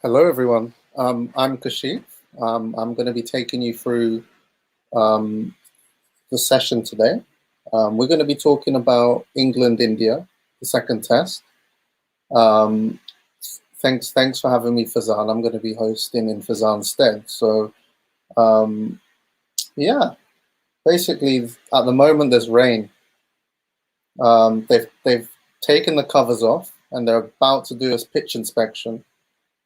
Hello, everyone. I'm Kashif. I'm going to be taking you through um, the session today. We're going to be talking about England-India, the second test. Thanks for having me, Fazan. I'm going to be hosting in Fazan's stead. So, yeah, basically, at the moment, there's rain. They've taken the covers off, and they're about to do a pitch inspection.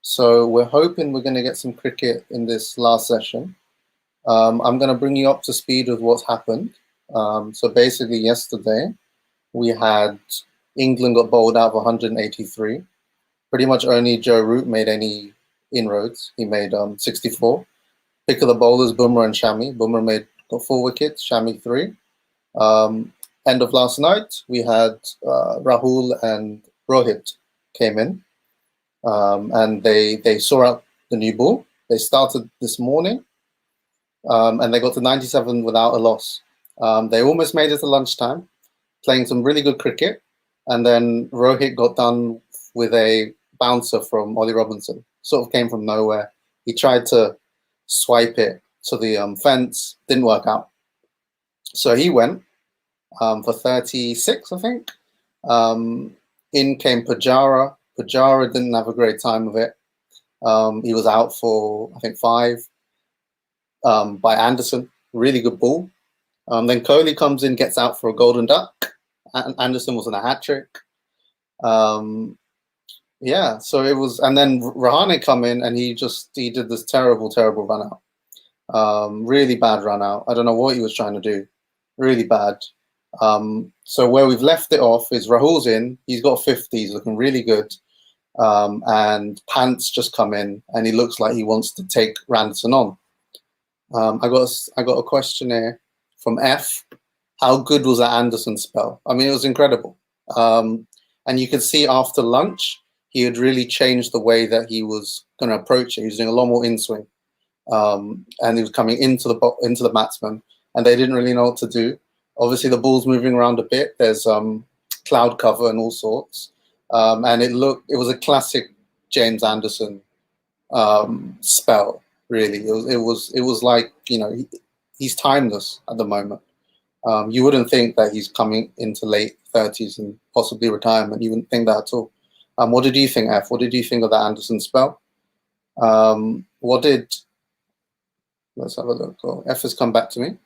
So we're hoping we're going to get some cricket in this last session. I'm going to bring you up to speed with what's happened. So basically yesterday, we had England got bowled out of 183. Pretty much only Joe Root made any inroads. He made 64. Pick of the bowlers, Bumrah and Shami. Bumrah got 4 wickets, Shami 3. End of last night, we had Rahul and Rohit came in. And they saw out the new ball. They started this morning, and they got to 97 without a loss. They almost made it to lunchtime, playing some really good cricket, and then Rohit got done with a bouncer from Ollie Robinson. Sort of came from nowhere. He tried to swipe it to the fence, didn't work out. So he went for 36, I think. In came Pujara. Pujara didn't have a great time of it. He was out for, I think, 5 by Anderson. Really good ball. Then Kohli comes in, gets out for a golden duck. Anderson was in a hat-trick. Yeah, so it was, and then Rahane come in and he did this terrible run out. Really bad run out. I don't know what he was trying to do. Really bad. So where we've left it off is Rahul's in. He's got 50. He's looking really good. And Pant's just come in, and he looks like he wants to take Ranson on. I got a question here from F. How good was that Anderson spell? I mean, it was incredible. And you could see after lunch, he had really changed the way that he was going to approach it. He was doing a lot more in swing, and he was coming into the batsman, and they didn't really know what to do. Obviously, the ball's moving around a bit. There's cloud cover and all sorts. And it was a classic James Anderson spell. Really, it was like, you know, he's timeless at the moment. You wouldn't think that he's coming into late 30s and possibly retirement. You wouldn't think that at all. What did you think, F? What did you think of that Anderson spell? Let's have a look. Oh, F has come back to me.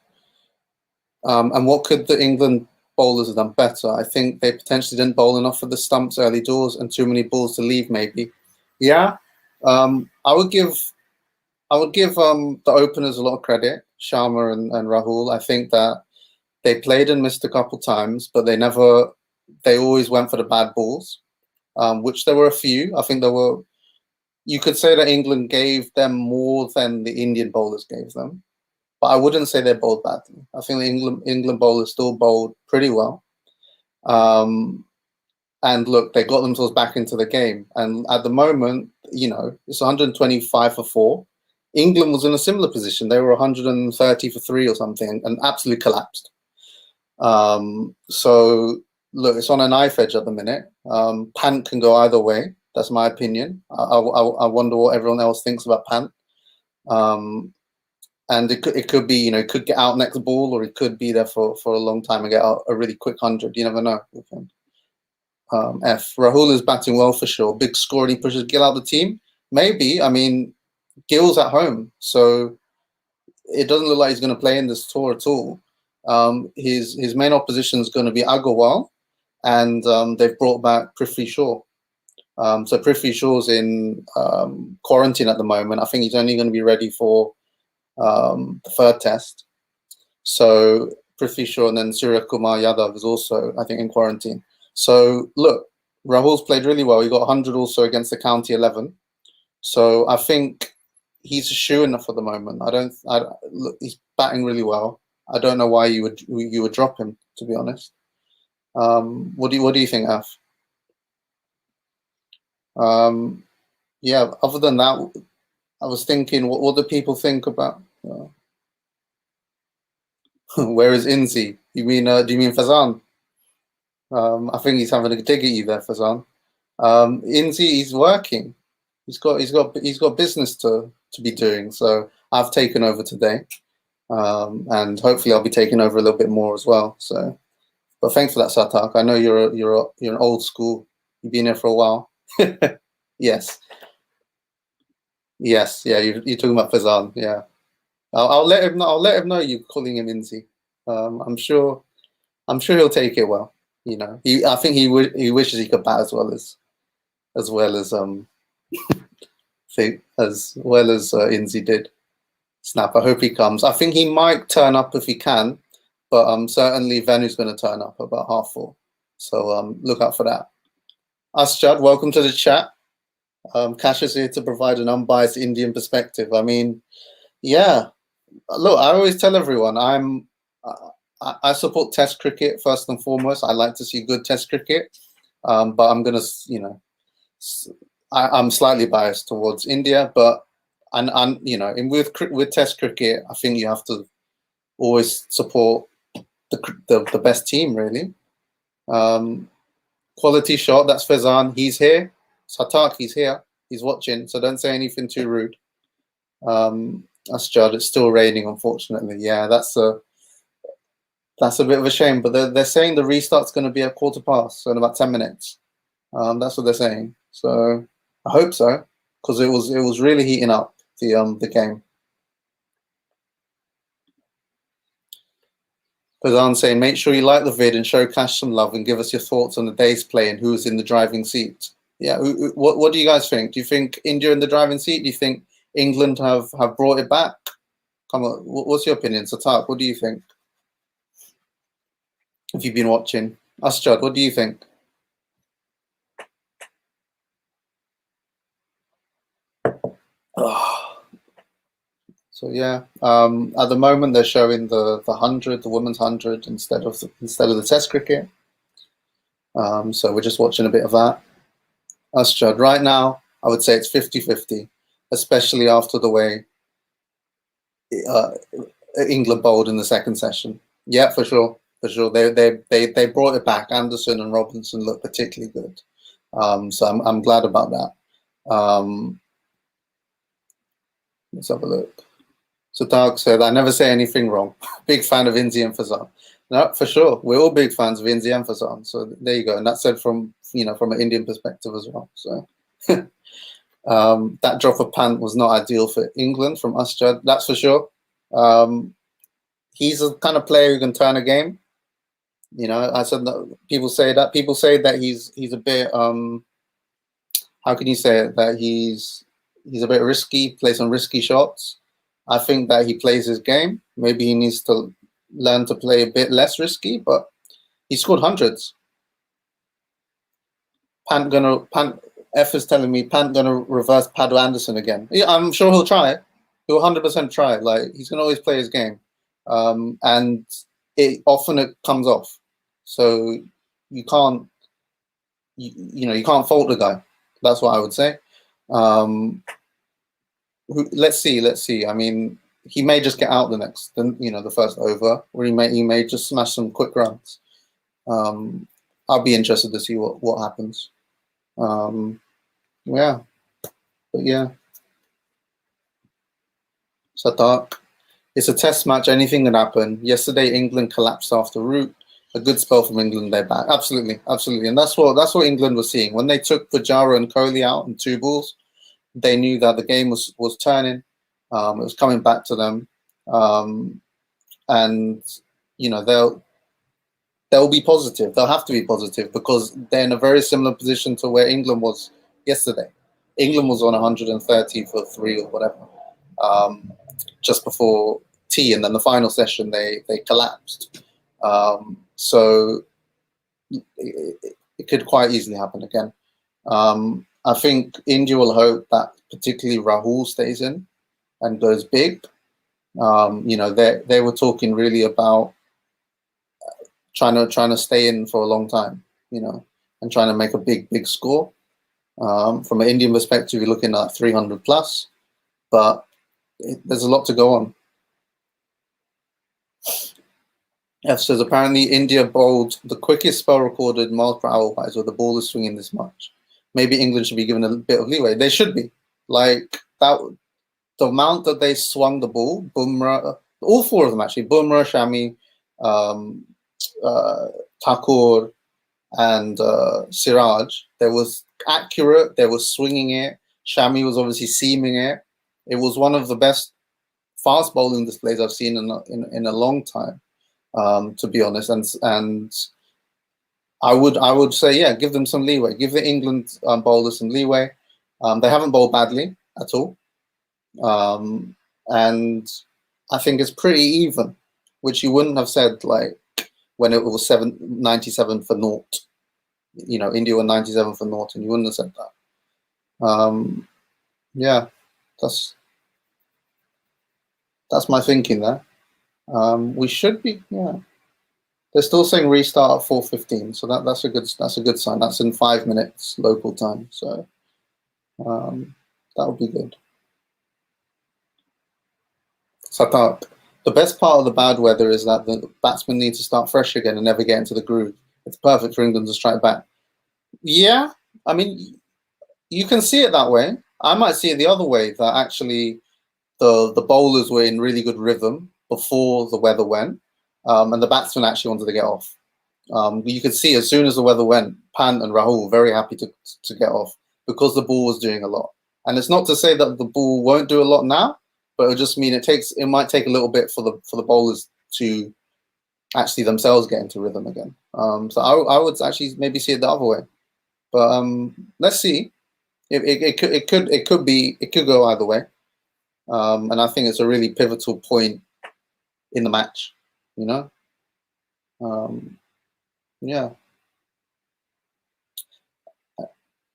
And what could the England bowlers have done better? I think they potentially didn't bowl enough for the stumps early doors and too many balls to leave, maybe. Yeah, I would give the openers a lot of credit, Sharma and Rahul. I think that they played and missed a couple times, but they always went for the bad balls, which there were a few. I think you could say that England gave them more than the Indian bowlers gave them. But I wouldn't say they bowled badly. I think the England bowlers still bowled pretty well. And look, they got themselves back into the game. And at the moment, you know, it's 125 for 4. England was in a similar position. They were 130 for 3 or something and absolutely collapsed. So, look, it's on a knife edge at the minute. Pant can go either way. That's my opinion. I wonder what everyone else thinks about Pant. And it could be, you know, it could get out next ball, or it could be there for a long time and get out a really quick 100. You never know with him. F. Rahul is batting well for sure. Big score, and he pushes Gill out the team. Maybe. I mean, Gill's at home, so it doesn't look like he's going to play in this tour at all. His main opposition is going to be Agarwal, and they've brought back Prithvi Shaw. So Prithvi Shaw's in quarantine at the moment. I think he's only going to be ready for the 3rd test. So Prithvi Shaw and then Surya Kumar Yadav is also, I think, in quarantine. So look, Rahul's played really well. He got 100 also against the county 11. So I think he's a shoo-in for the moment. Look, he's batting really well. I don't know why you would drop him, to be honest. What do you think, Af? Yeah. Other than that, I was thinking, what do people think about? Where is Inzi? Do you mean Fazan? I think he's having a dig at you there, Fazan. Inzi, he's working. he's got business to be doing. So I've taken over today, and hopefully I'll be taking over a little bit more as well. So, but thanks for that, Satak. I know you're an old school. You've been here for a while. Yes, yes, yeah. You're talking about Fazan. Yeah, I'll let him know. I'll let him know you're calling him Inzi. I'm sure he'll take it well. You know, I think he wishes he could bat as well as Inzi did. Snap. I hope he comes. I think he might turn up if he can, but certainly Venu's going to turn up about 4:30. So look out for that. Asjad, welcome to the chat. Cash is here to provide an unbiased Indian perspective. I mean, yeah. Look, I always tell everyone I support Test cricket first and foremost. I like to see good Test cricket, but I'm gonna, you know, I'm slightly biased towards India, but and you know, with Test cricket, I think you have to always support the best team, really. Quality shot. That's Fezan. He's here. Satak. He's here. He's watching. So don't say anything too rude. That's Judd. It's still raining, unfortunately. Yeah, that's a bit of a shame. But they're saying the restart's going to be at 15:15, so in about 10 minutes. That's what they're saying. So I hope so, because it was really heating up the game. Fazan saying, make sure you like the vid and show Cash some love and give us your thoughts on the day's play and who's in the driving seat. Yeah, what do you guys think? Do you think India in the driving seat? Do you think England have brought it back? Come on, what's your opinion? Satak, what do you think? Have you been watching? Asjad, what do you think? So yeah, at the moment they're showing the 100, the women's 100 instead of the Test cricket. So we're just watching a bit of that. Asjad, right now I would say it's 50-50, especially after the way England bowled in the second session. Yeah, for sure. They brought it back. Anderson and Robinson look particularly good. So I'm glad about that. Let's have a look. So Thakur said, I never say anything wrong. Big fan of Inzi and Fazan. No, for sure. We're all big fans of Inzi and Fazan. So there you go. And that's said from an Indian perspective as well. So that drop of Pant was not ideal for England from Asjad. That's for sure. He's a kind of player who can turn a game. You know, I said that people say that he's a bit how can you say it, that he's a bit risky, plays some risky shots. I think that he plays his game. Maybe he needs to learn to play a bit less risky, but he scored hundreds. F is telling me Pant gonna reverse Paddy Anderson again. Yeah, I'm sure he'll try. He'll 100% try. Like, he's gonna always play his game, and it comes off. So you can't, you can't fault the guy. That's what I would say. Let's see. I mean, he may just get out the first over, or he may just smash some quick runs. I'll be interested to see what happens. Yeah, but yeah. Satak, it's a test match. Anything can happen. Yesterday, England collapsed after route. A good spell from England. They're back. Absolutely, and that's what England was seeing when they took Pujara and Kohli out in 2 balls. They knew that the game was turning. It was coming back to them, and they'll be positive. They'll have to be positive because they're in a very similar position to where England was yesterday. England was on 130 for 3 or whatever, just before tea, and then the final session they collapsed. So it could quite easily happen again. I think India will hope that particularly Rahul stays in and goes big. They were talking really about trying to stay in for a long time, and trying to make a big score. From an Indian perspective, you're looking at 300 plus, but there's a lot to go on. F says apparently India bowled the quickest spell recorded miles per hour wise, where the ball is swinging this much. Maybe England should be given a bit of leeway. They should be. Like that, the amount that they swung the ball, Bumrah, all four of them actually, Bumrah, Shami, um, Thakur, and Siraj, there was accurate, they were swinging it. Shami was obviously seaming it. It was one of the best fast bowling displays I've seen in a long time, to be honest. And I would say, yeah, give them some leeway. Give the England bowlers some leeway. They haven't bowled badly at all, and I think it's pretty even, which you wouldn't have said like when it was 97 for naught. You know, India were 97 for naught, and you wouldn't have said that. Yeah, that's my thinking there. We should be, yeah. They're still saying restart at 4:15, so that's a good sign. That's in 5 minutes local time, so that would be good. Satak, the best part of the bad weather is that the batsmen need to start fresh again and never get into the groove. It's perfect for England to strike back. Yeah, I mean, you can see it that way. I might see it the other way, that actually the bowlers were in really good rhythm before the weather went, and the batsmen actually wanted to get off. You could see as soon as the weather went, Pant and Rahul were very happy to get off because the ball was doing a lot. And it's not to say that the ball won't do a lot now, but it'll just mean it might take a little bit for the bowlers to actually themselves get into rhythm again. So I would actually maybe see it the other way, but let's see. It could go either way, and I think it's a really pivotal point in the match. You know, yeah.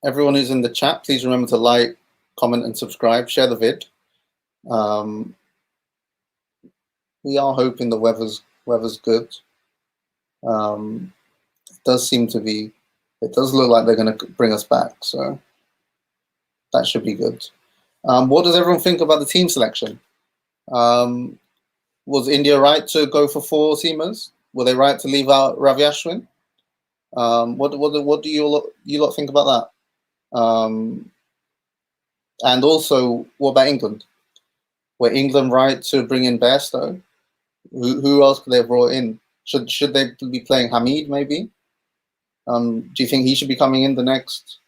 Everyone who's in the chat, please remember to like, comment, and subscribe. Share the vid. We are hoping the weather's good. It does seem to be. It does look like they're going to bring us back, so that should be good. What does everyone think about the team selection? Was India right to go for 4 seamers? Were they right to leave out Ravi Ashwin? What do you lot think about that? And also, what about England? Were England right to bring in Bairstow? Who else could they have brought in? Should they be playing Hamid maybe? Do you think he should be coming in the next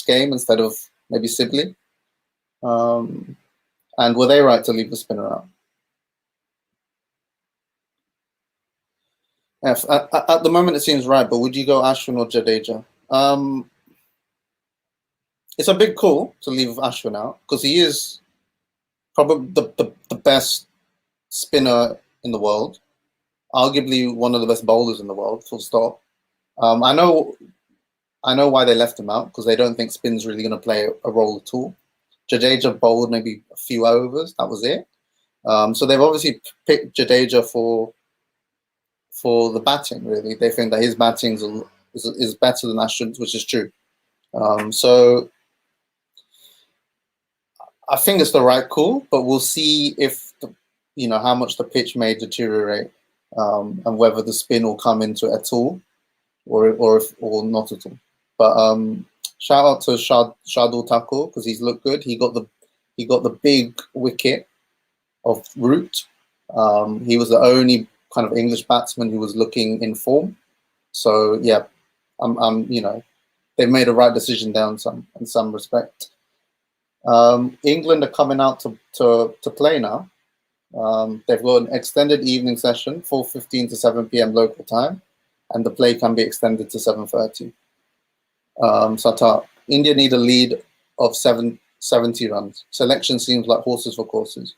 game instead of maybe Sibley? And were they right to leave the spinner out? At the moment it seems right, but would you go Ashwin or Jadeja? It's a big call to leave Ashwin out because he is probably the best spinner in the world, arguably one of the best bowlers in the world, full stop. I know why they left him out, because they don't think spin's really going to play a role at all. Jadeja bowled maybe a few overs, that was it. So they've obviously picked Jadeja for the batting, really. They think that his batting is better than Ashwin's, which is true. So I think it's the right call, but we'll see if how much the pitch may deteriorate, and whether the spin will come into it at all, or not at all. But shout out to Shardul Thakur, because he's looked good. He got the big wicket of Root. He was the only kind of English batsman who was looking in form. So yeah, they've made a right decision there in some respect. England are coming out to play now. They've got an extended evening session, 4:15 to 7 p.m. local time, and the play can be extended to 7:30. So India need a lead of 70 runs. Selection seems like horses for courses.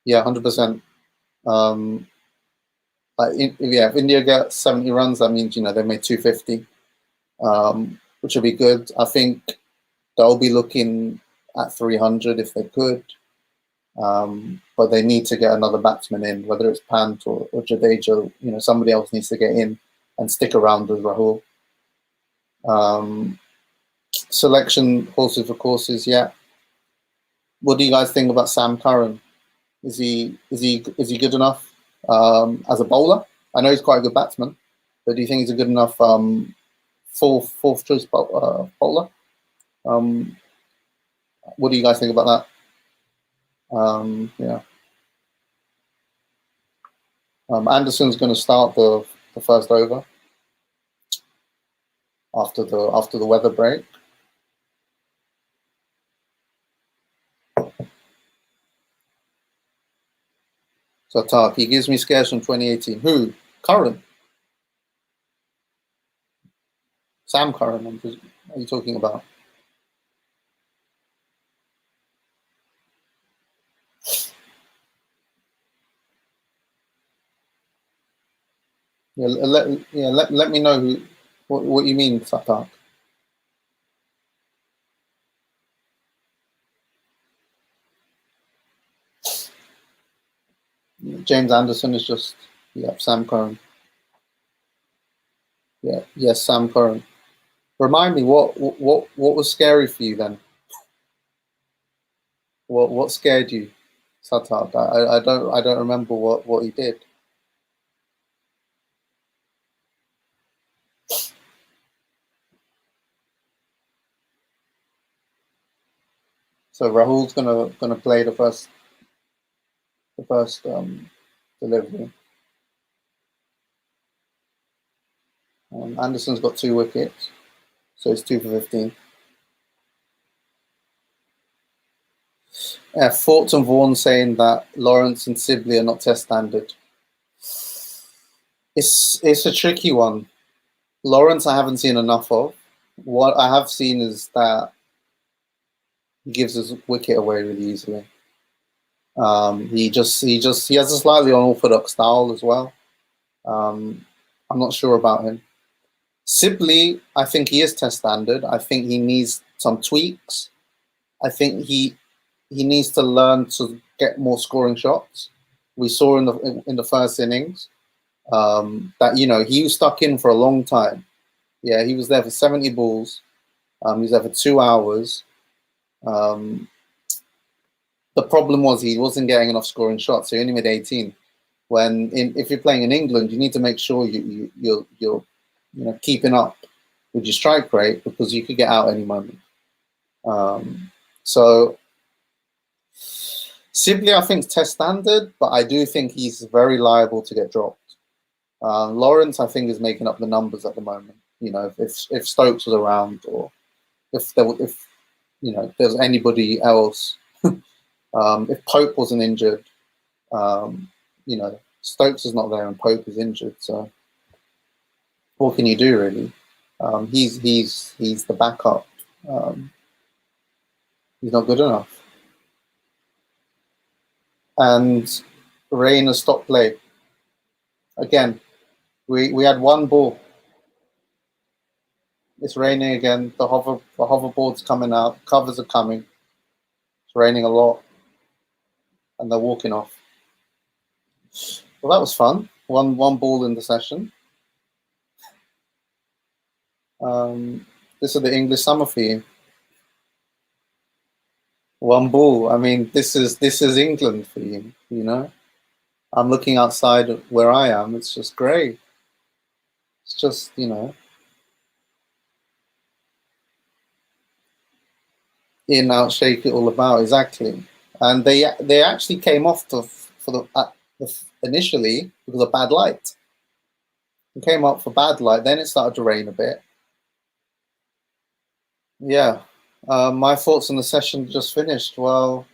Yeah, 100%. If India get 70 runs, that means they made 250, which will be good. I think they'll be looking at 300 if they could, but they need to get another batsman in, whether it's Pant or Jadeja. Somebody else needs to get in and stick around with Rahul. Selection horses for courses, yeah. What do you guys think about Sam Curran? Is he good enough as a bowler? I know he's quite a good batsman, but do you think he's a good enough fourth choice bowler? What do you guys think about that? Yeah. Anderson's going to start the first over after the weather break. So Tark, he gives me scares from 2018. Who? Curran? Sam Curran, what are you talking about? Yeah, let me know what you mean, Tark. James Anderson is just, yeah, Sam Curran. Yeah, yes, Sam Curran. Remind me, what was scary for you then? What scared you, Satak? I don't remember what he did. So Rahul's gonna play the first delivery. Anderson's got 2 wickets, so it's 2 for 15. Fort and Vaughan saying that Lawrence and Sibley are not test standard. It's a tricky one. Lawrence I haven't seen enough of. What I have seen is that he gives his wicket away really easily. He has a slightly unorthodox style as well. I'm not sure about him. Sibley, I think he is test standard. I think he needs some tweaks. I think he needs to learn to get more scoring shots. We saw in the first innings that he was stuck in for a long time. Yeah, he was there for 70 balls. He was there for 2 hours. The problem was he wasn't getting enough scoring shots, so he only made 18. If you're playing in England, you need to make sure you're keeping up with your strike rate, because you could get out any moment. So Sibley, I think, is test standard, but I do think he's very liable to get dropped. Lawrence, I think, is making up the numbers at the moment. If Stokes was around, or if there's anybody else, if Pope wasn't injured, Stokes is not there and Pope is injured. So what can you do, really? He's the backup. He's not good enough. And Rahane has stopped play. Again, we had 1 ball. It's raining again. The hoverboard's coming out. Covers are coming. It's raining a lot, and they're walking off. Well, that was fun. One ball in the session. This is the English summer for you. 1 ball. I mean, this is England for you. I'm looking outside where I am. It's just grey. It's just in, out, shake it all about, exactly. And they actually came off initially because of bad light. It came up for bad light, then it started to rain a bit. Yeah, my thoughts on the session just finished. Well,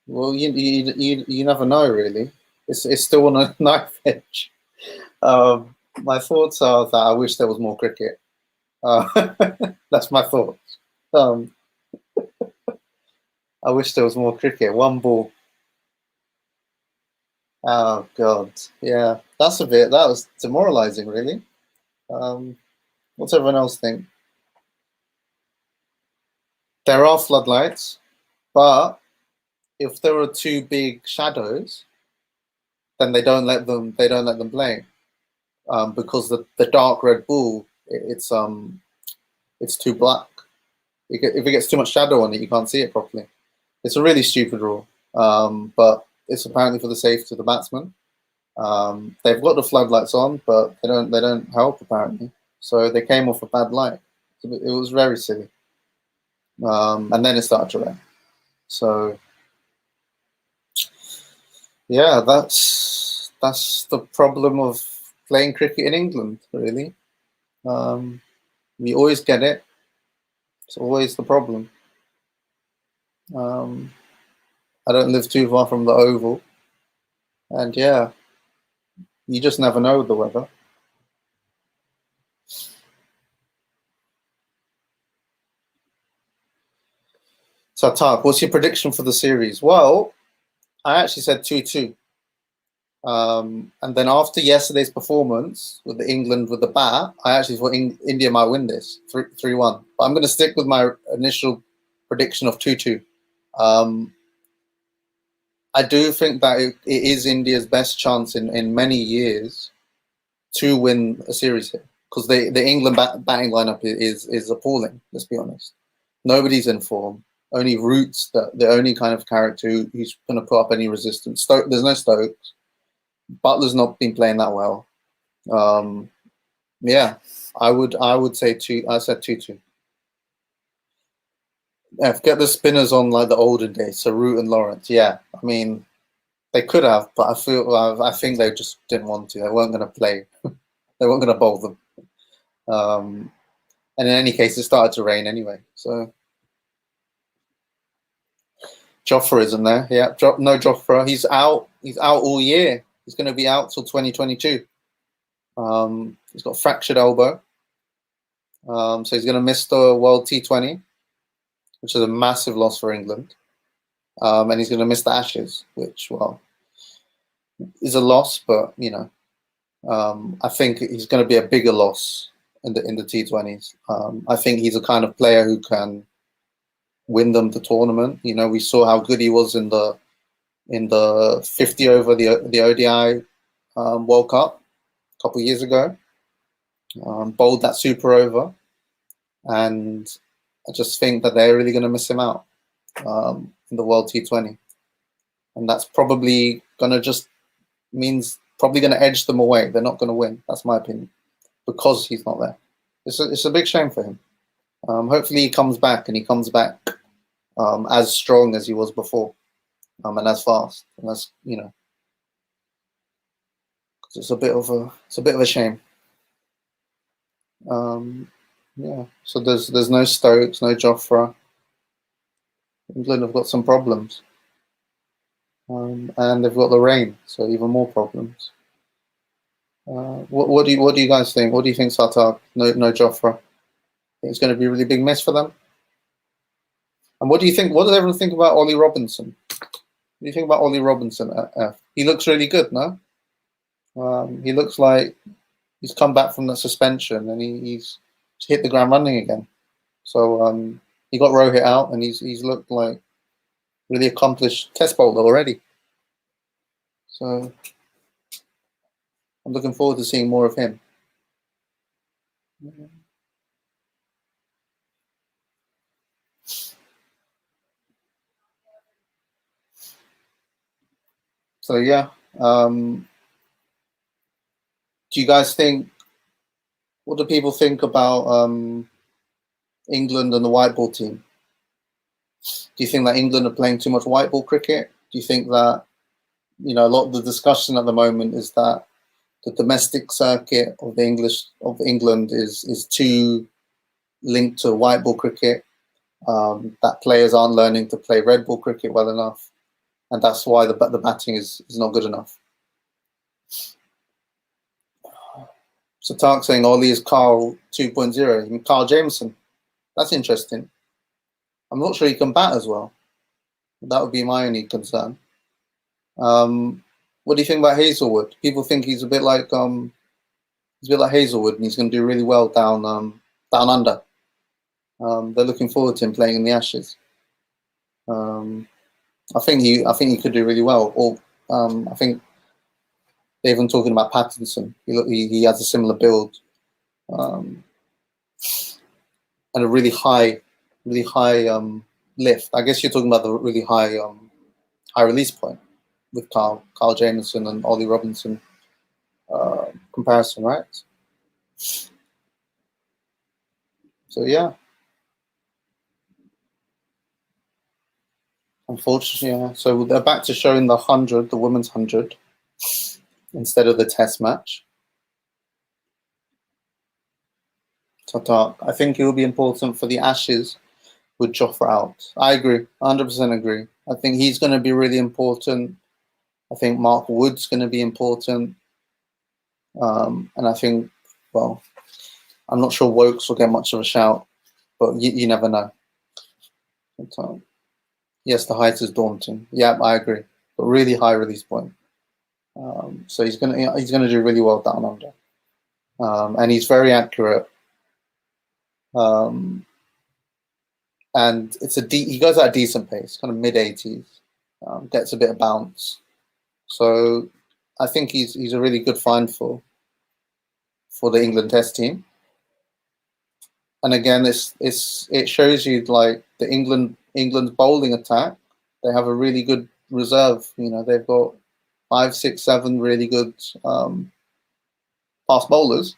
you never know, really. It's still on a knife edge. My thoughts are that I wish there was more cricket. That's my thoughts. I wish there was more cricket. 1 ball. Oh God, yeah, that was demoralizing, really. What's everyone else think? There are floodlights, but if there are 2 big shadows, then they don't let them play, because the dark red ball, it's too black. If it gets too much shadow on it, you can't see it properly. It's a really stupid rule, but it's apparently for the safety of the batsman. They've got the floodlights on, but they don't help, apparently. So they came off a bad light. It was very silly. And then it started to rain. So yeah, that's the problem of playing cricket in England, really. We always get it. It's always the problem. I don't live too far from the Oval, and yeah, you just never know with the weather. So, Tak, what's your prediction for the series? Well, I actually said 2-2. And then after yesterday's performance with the England with the bat, I actually thought India might win this 3-1. But I'm going to stick with my initial prediction of 2-2. I do think that it is India's best chance in many years to win a series here, because the England batting lineup is appalling. Let's be honest. Nobody's in form. Only Root's the only kind of character who's going to put up any resistance. There's no Stokes. Butler's not been playing that well. Yeah, I would say two. I said 2-2. Yeah, forget the spinners on like the olden days. So Root and Lawrence. Yeah, I mean they could have, but I think they just didn't want to. They weren't going to play. They weren't going to bowl them. And in any case, it started to rain anyway. So Jofra isn't there. Yeah, no Jofra. He's out. He's out all year. He's going to be out till 2022. He's got a fractured elbow. So he's going to miss the World T20, which is a massive loss for England. And he's going to miss the Ashes, which, well, is a loss, but, you know, I think he's going to be a bigger loss in the T20s. I think he's a kind of player who can win them the tournament. You know, we saw how good he was in the 50 over the ODI World Cup a couple of years ago. Bowled that super over, and I just think that they're really going to miss him out in the World T20, and that's probably going to probably going to edge them away. They're not going to win. That's my opinion, because he's not there. It's a big shame for him. Hopefully he comes back, and he comes back as strong as he was before, and as fast. And that's, you know, because it's a bit of a shame. Yeah. So there's no Stokes, no Jofra. England have got some problems, and they've got the rain, so even more problems. What do you guys think? What do you think, Sartak? No Jofra. Think it's going to be a really big miss for them. And what do you think? What does everyone think about Ollie Robinson? What do you think about Ollie Robinson? He looks really good, no? He looks like he's come back from the suspension and he's hit the ground running again. So he got Rohit out, and he's looked like really accomplished test bowler already. So I'm looking forward to seeing more of him. So yeah, do you guys think? What do people think about England and the white ball team? Do you think that England are playing too much white ball cricket? Do you think that, you know, a lot of the discussion at the moment is that the domestic circuit of England is too linked to white ball cricket? That players aren't learning to play red ball cricket well enough, and that's why the batting is not good enough. So Tark saying Ollie is Carl 2.0. You mean Carl Jameson? That's interesting. I'm not sure he can bat as well. That would be my only concern. What do you think about Hazelwood? People think he's a bit like Hazelwood, and he's going to do really well down under. They're looking forward to him playing in the Ashes. I think he could do really well. Or I think they're even talking about Pattinson. He has a similar build, and a really high lift. I guess you're talking about the really high release point with Carl Jameson and Ollie Robinson comparison, right? So yeah. Unfortunately, yeah. So they're back to showing the 100, the women's 100, instead of the test match. So I think it will be important for the Ashes with Jofra out. I agree, 100% agree. I think he's going to be really important. I think Mark Wood's going to be important. And I think, well, I'm not sure Wokes will get much of a shout, but you never know. Yes, the height is daunting. Yeah, I agree. But really high release point. So he's gonna do really well down under. And he's very accurate. And it's he goes at a decent pace, kind of mid 80s. Gets a bit of bounce. So I think he's a really good find for the England Test team. And again, it shows you like the England's bowling attack. They have a really good reserve. You know, they've got 5, 6, 7 really good fast bowlers.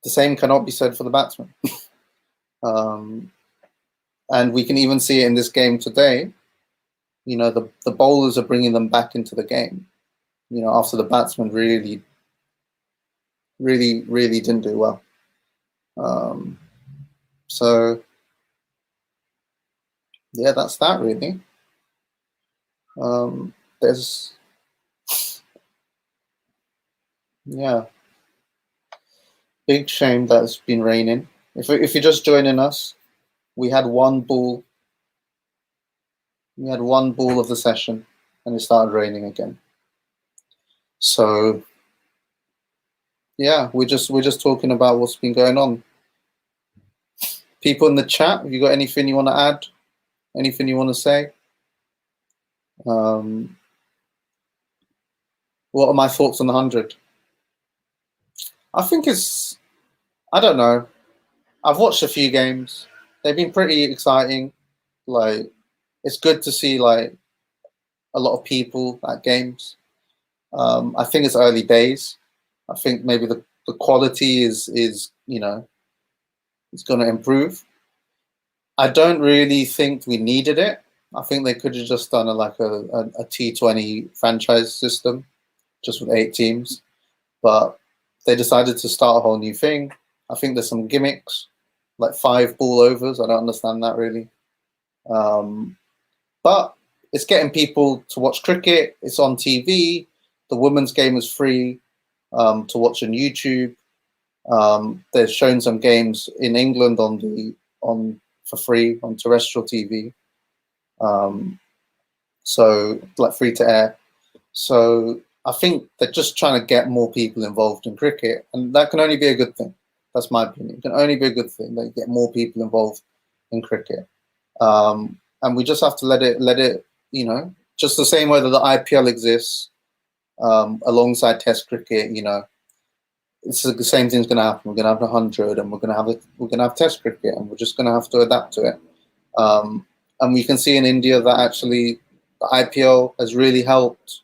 The same cannot be said for the batsmen. And we can even see it in this game today. You know, the bowlers are bringing them back into the game. You know, after the batsmen really didn't do well. So yeah, that's that really. There's big shame that it's been raining. If you're just joining us, we had one ball. We had one ball of the session, and it started raining again. So yeah, we're just talking about what's been going on. People in the chat, have you got anything you want to add? Anything you want to say? What are my thoughts on the 100? I think I don't know. I've watched a few games. They've been pretty exciting. Like, it's good to see like a lot of people at games. I think it's early days. I think maybe the quality is you know, it's going to improve. I don't really think we needed it. I think they could have just done a T20 franchise system, just with 8 teams. But they decided to start a whole new thing. I think there's some gimmicks, like 5 ball overs. I don't understand that really. But it's getting people to watch cricket. It's on TV. The women's game is free to watch on YouTube. They're showing some games in England for free on terrestrial TV. So like free to air. So I think they're just trying to get more people involved in cricket, and that can only be a good thing. That's my opinion. It can only be a good thing that you get more people involved in cricket. And we just have to let it, you know, just the same way that the IPL exists alongside Test cricket. You know, it's the same thing's going to happen. We're going to have 100, and we're going to have Test cricket, and we're just going to have to adapt to it. And we can see in India that actually the IPL has really helped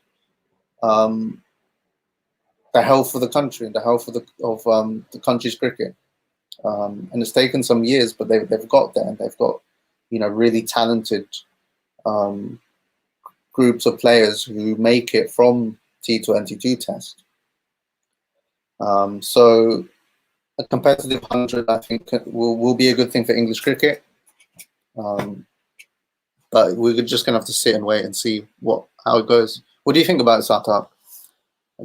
the health of the country and the health of the country's cricket. And it's taken some years, but they've got there, and they've got, you know, really talented groups of players who make it from T20 to Test. So a competitive 100, I think, will be a good thing for English cricket. But we're just going to have to sit and wait and see how it goes. What do you think about it, Sartak?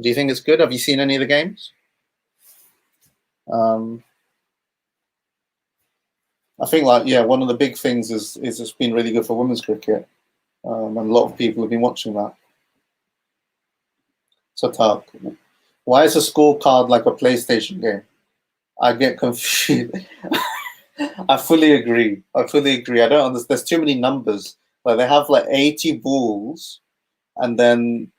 Do you think it's good? Have you seen any of the games? I think, like, yeah, one of the big things is it's been really good for women's cricket. And a lot of people have been watching that. Sartak, why is a scorecard like a PlayStation game? I get confused. I fully agree. I don't understand. There's too many numbers. Like, they have like 80 balls and then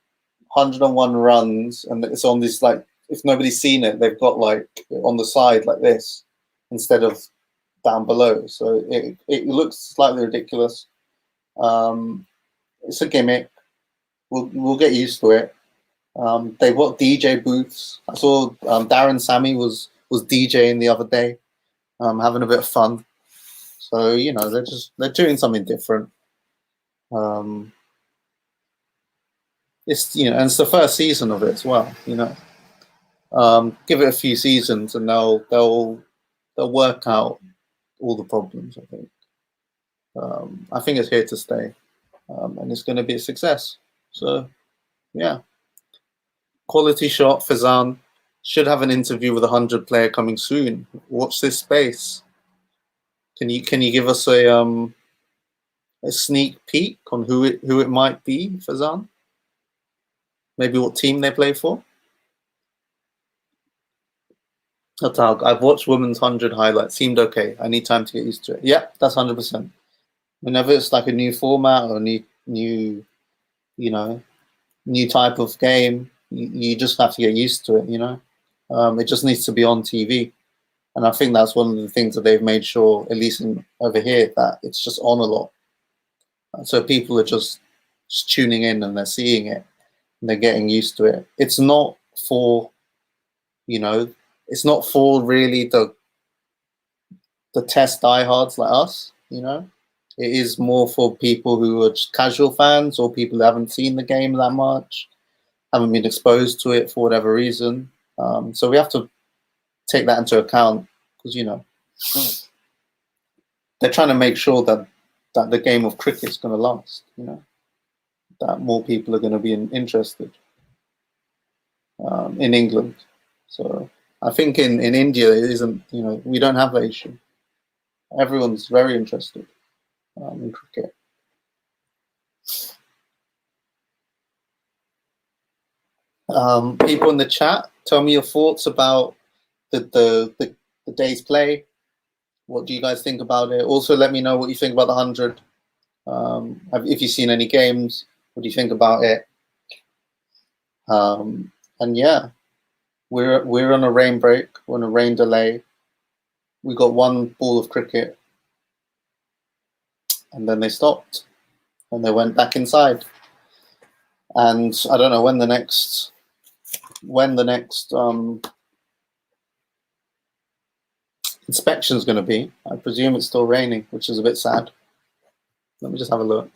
101 runs, and it's on this, like, if nobody's seen it, they've got like on the side like this instead of down below. So it looks slightly ridiculous. It's a gimmick. We'll get used to it. They've got DJ booths. I saw Darren Sammy was DJing the other day, having a bit of fun. So, you know, they're doing something different. It's and it's the first season of it as well. Give it a few seasons and they'll work out all the problems. I think it's here to stay, and it's going to be a success. So yeah, QualityShot Fazan should have an interview with 100 player coming soon. Watch this space. Can you give us a sneak peek on who it might be, Fazan? Maybe what team they play for? I've watched Women's 100 highlights. Seemed okay. I need time to get used to it. Yeah, that's 100%. Whenever it's like a new format or new type of game, you just have to get used to it. It just needs to be on TV, and I think that's one of the things that they've made sure, at least over here, that it's just on a lot. So people are just tuning in and they're seeing it and they're getting used to it. It's not for it's not for really the test diehards like us. It is more for people who are just casual fans or people who haven't seen the game that much, haven't been exposed to it for whatever reason. So we have to take that into account because they're trying to make sure that the game of cricket is going to last. That more people are going to be interested in England. So I think in India it isn't. We don't have that issue. Everyone's very interested in cricket. People in the chat, tell me your thoughts about the day's play. What do you guys think about it? Also, let me know what you think about the 100. If you've seen any games, what do you think about it? And yeah, we're on a rain break. We're on a rain delay. We got one ball of cricket, and then they stopped, and they went back inside. And I don't know when the next inspection is going to be. I presume it's still raining, which is a bit sad. Let me just have a look.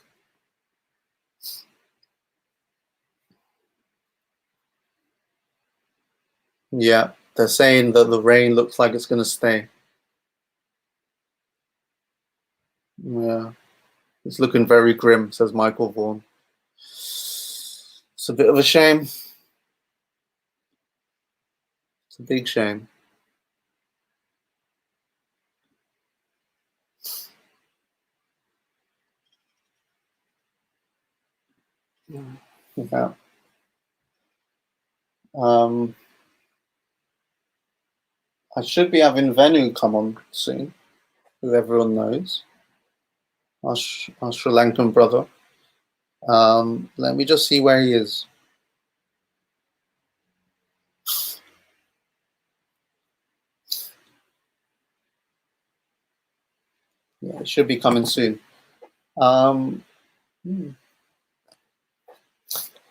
Yeah, they're saying that the rain looks like it's going to stay. Yeah, it's looking very grim, says Michael Vaughan. It's a bit of a shame. It's a big shame. Yeah. I should be having Venu come on soon, who everyone knows. Our Sri Lankan brother. Let me just see where he is. Yeah, it should be coming soon.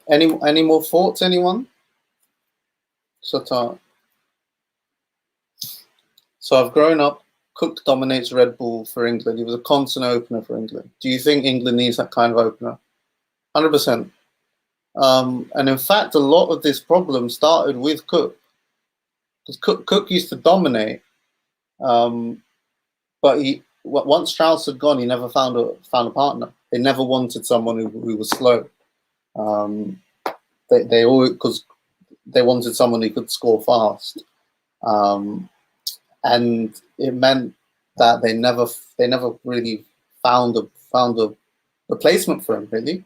Any more thoughts, anyone? So I've grown up, Cook dominates Red Bull for England. He was a constant opener for England. Do you think England needs that kind of opener? 100%. And in fact, a lot of this problem started with Cook. Because Cook used to dominate. But once Strauss had gone, he never found a partner. They never wanted someone who was slow. They always, because they wanted someone who could score fast. And it meant that they never really found a replacement for him, really.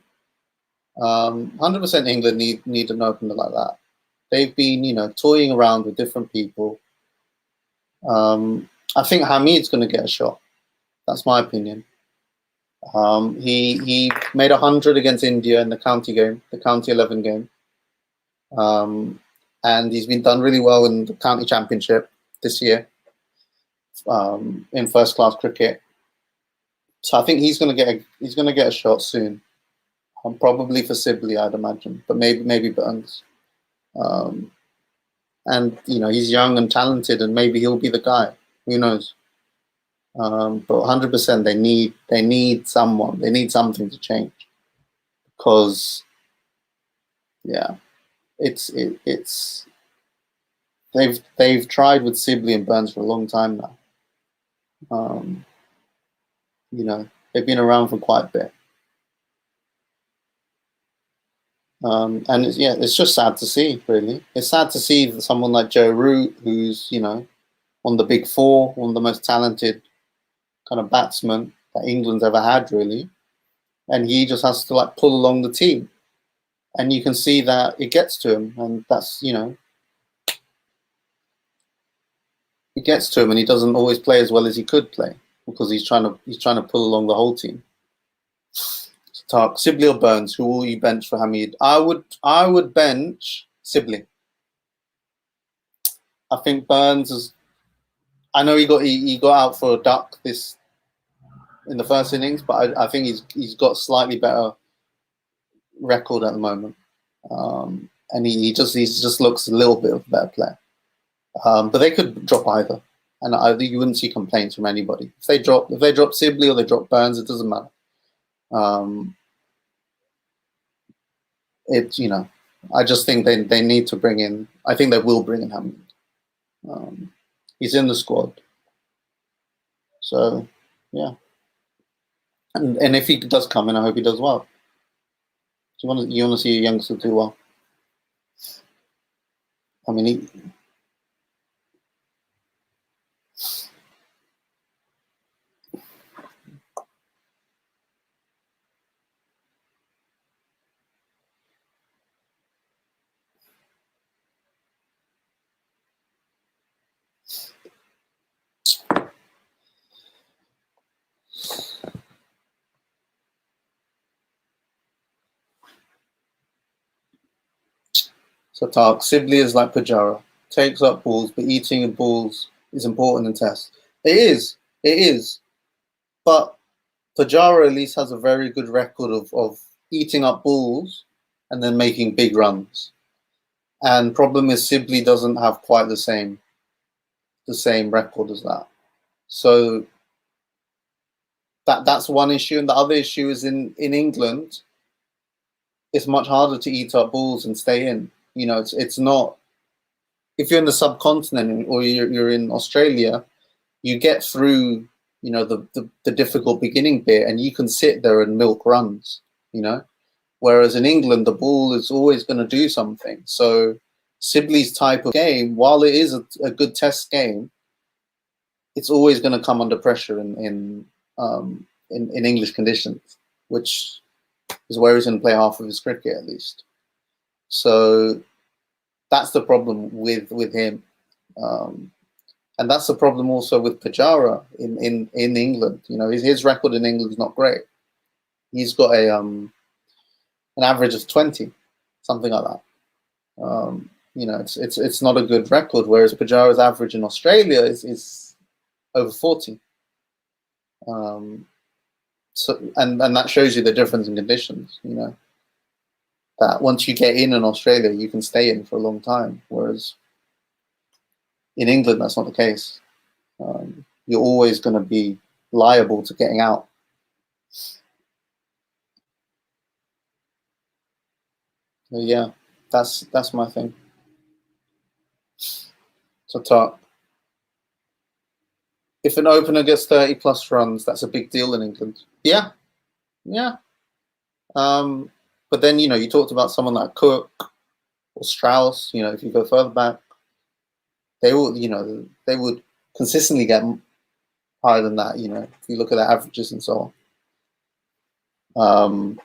100% England need an opener like that. They've been, toying around with different people. I think Hamid's going to get a shot. That's my opinion. He made 100 against India in the county game, the county 11 game. And he's been done really well in the county championship this year in first class cricket. So I think he's going to get a shot soon. Probably for Sibley, I'd imagine, but maybe Burns. And he's young and talented, and maybe he'll be the guy. Who knows? But 100%, they need someone. They need something to change. because they've tried with Sibley and Burns for a long time now. They've been around for quite a bit. And it's just sad to see, really. It's sad to see that someone like Joe Root, who's, one of the big four, one of the most talented kind of batsmen that England's ever had, really. And he just has to like pull along the team. And you can see that it gets to him. And that's, it gets to him, and he doesn't always play as well as he could play because he's trying to pull along the whole team. Talk Sibley or Burns, who will you bench for Hamid? I would bench Sibley. I think Burns is. I know he got out for a duck in the first innings, but I think he's got slightly better record at the moment, and he just looks a little bit of a better player. But they could drop either, and you wouldn't see complaints from anybody if they drop Sibley or they drop Burns. It doesn't matter. I just think they need to bring in. I think they will bring in Hamid. He's in the squad, so yeah. And if he does come in, I hope he does well. You want to see a youngster do well. I mean, So Tark, Sibley is like Pujara, takes up balls, but eating of balls is important in tests. It is. But Pujara at least has a very good record of eating up balls and then making big runs. And problem is Sibley doesn't have quite the same record as that. So that's one issue. And the other issue is in England, it's much harder to eat up balls and stay in. It's not. If you're in the subcontinent or you're in Australia, you get through, the difficult beginning bit, and you can sit there and milk runs. Whereas in England, the ball is always going to do something. So Sibley's type of game, while it is a good test game, it's always going to come under pressure in English conditions, which is where he's going to play half of his cricket at least. So that's the problem with him, and that's the problem also with Pujara in England. His record in England is not great. He's got an average of 20, something like that. It's not a good record. Whereas Pujara's average in Australia is over 40. So that shows you the difference in conditions. That once you get in Australia, you can stay in for a long time. Whereas in England, that's not the case. You're always going to be liable to getting out. So yeah, that's my thing. So Tark, if an opener gets 30 plus runs, that's a big deal in England. Yeah. But then, you talked about someone like Cook or Strauss, if you go further back, they would consistently get higher than that, if you look at their averages and so on.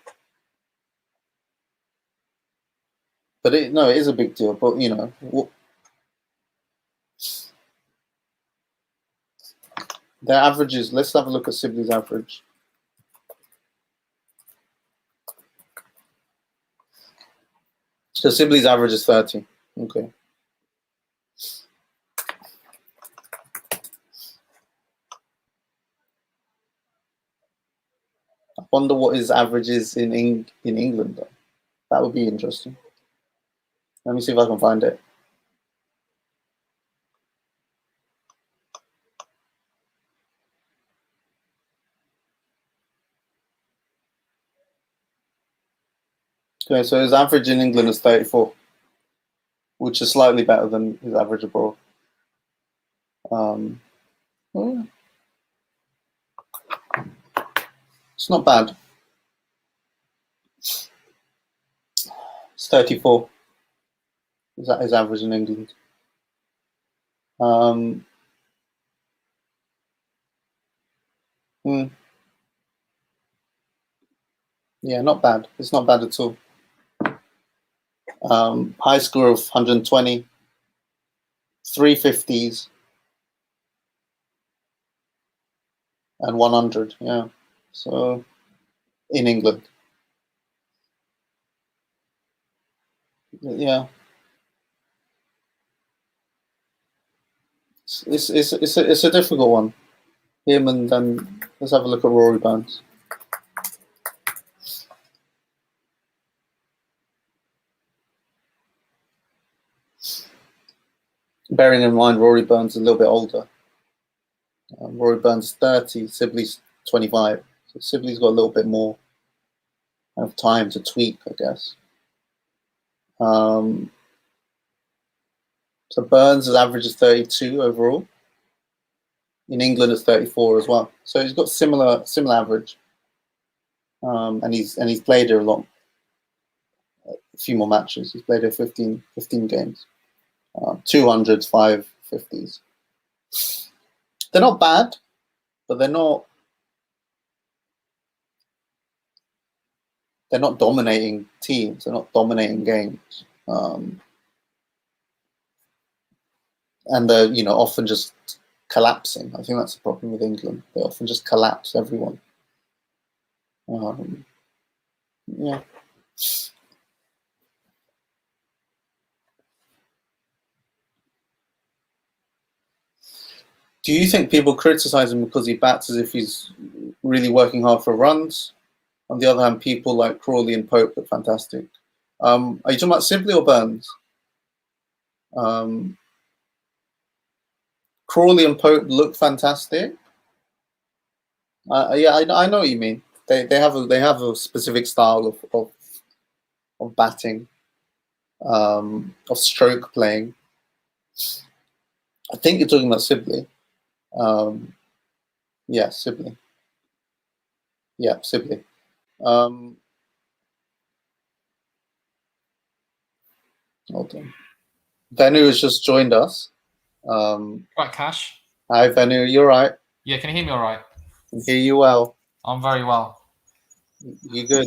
But it is a big deal. But, their averages, let's have a look at Sibley's average. So Sibley's average is 30. Okay. I wonder what his average is in England, though. That would be interesting. Let me see if I can find it. Okay, so his average in England is 34, which is slightly better than his average abroad. Well, yeah. It's not bad. It's 34. Is that his average in England? Yeah, not bad. It's not bad at all. High score of 120, 350s, and 100. Yeah, so in England. Yeah, it's a difficult one. Him, and then let's have a look at Rory Burns. Bearing in mind Rory Burns is a little bit older. Rory Burns 30, Sibley's 25. So Sibley's got a little bit more of time to tweak, I guess. So Burns' average is 32 overall. In England, it's 34 as well. So he's got similar average, and he's played here a few more matches. He's played here 15 games, 200s, 550s. They're not bad, but they're not dominating teams. They're not dominating games, and they're often just collapsing. I think that's the problem with England. They often just collapse everyone. Yeah. Do you think people criticize him because he bats as if he's really working hard for runs? On the other hand, people like Crawley and Pope look fantastic. Are you talking about Sibley or Burns? Crawley and Pope look fantastic. Yeah, I know what you mean. They have a specific style of batting, of stroke playing. I think you're talking about Sibley. Yeah, Sibley. Yeah, Sibley. Hold on. Venu has just joined us. Right, Cash. Hi, Venu. You're right. Yeah, can you hear me all right? I can hear you well. I'm very well. You good?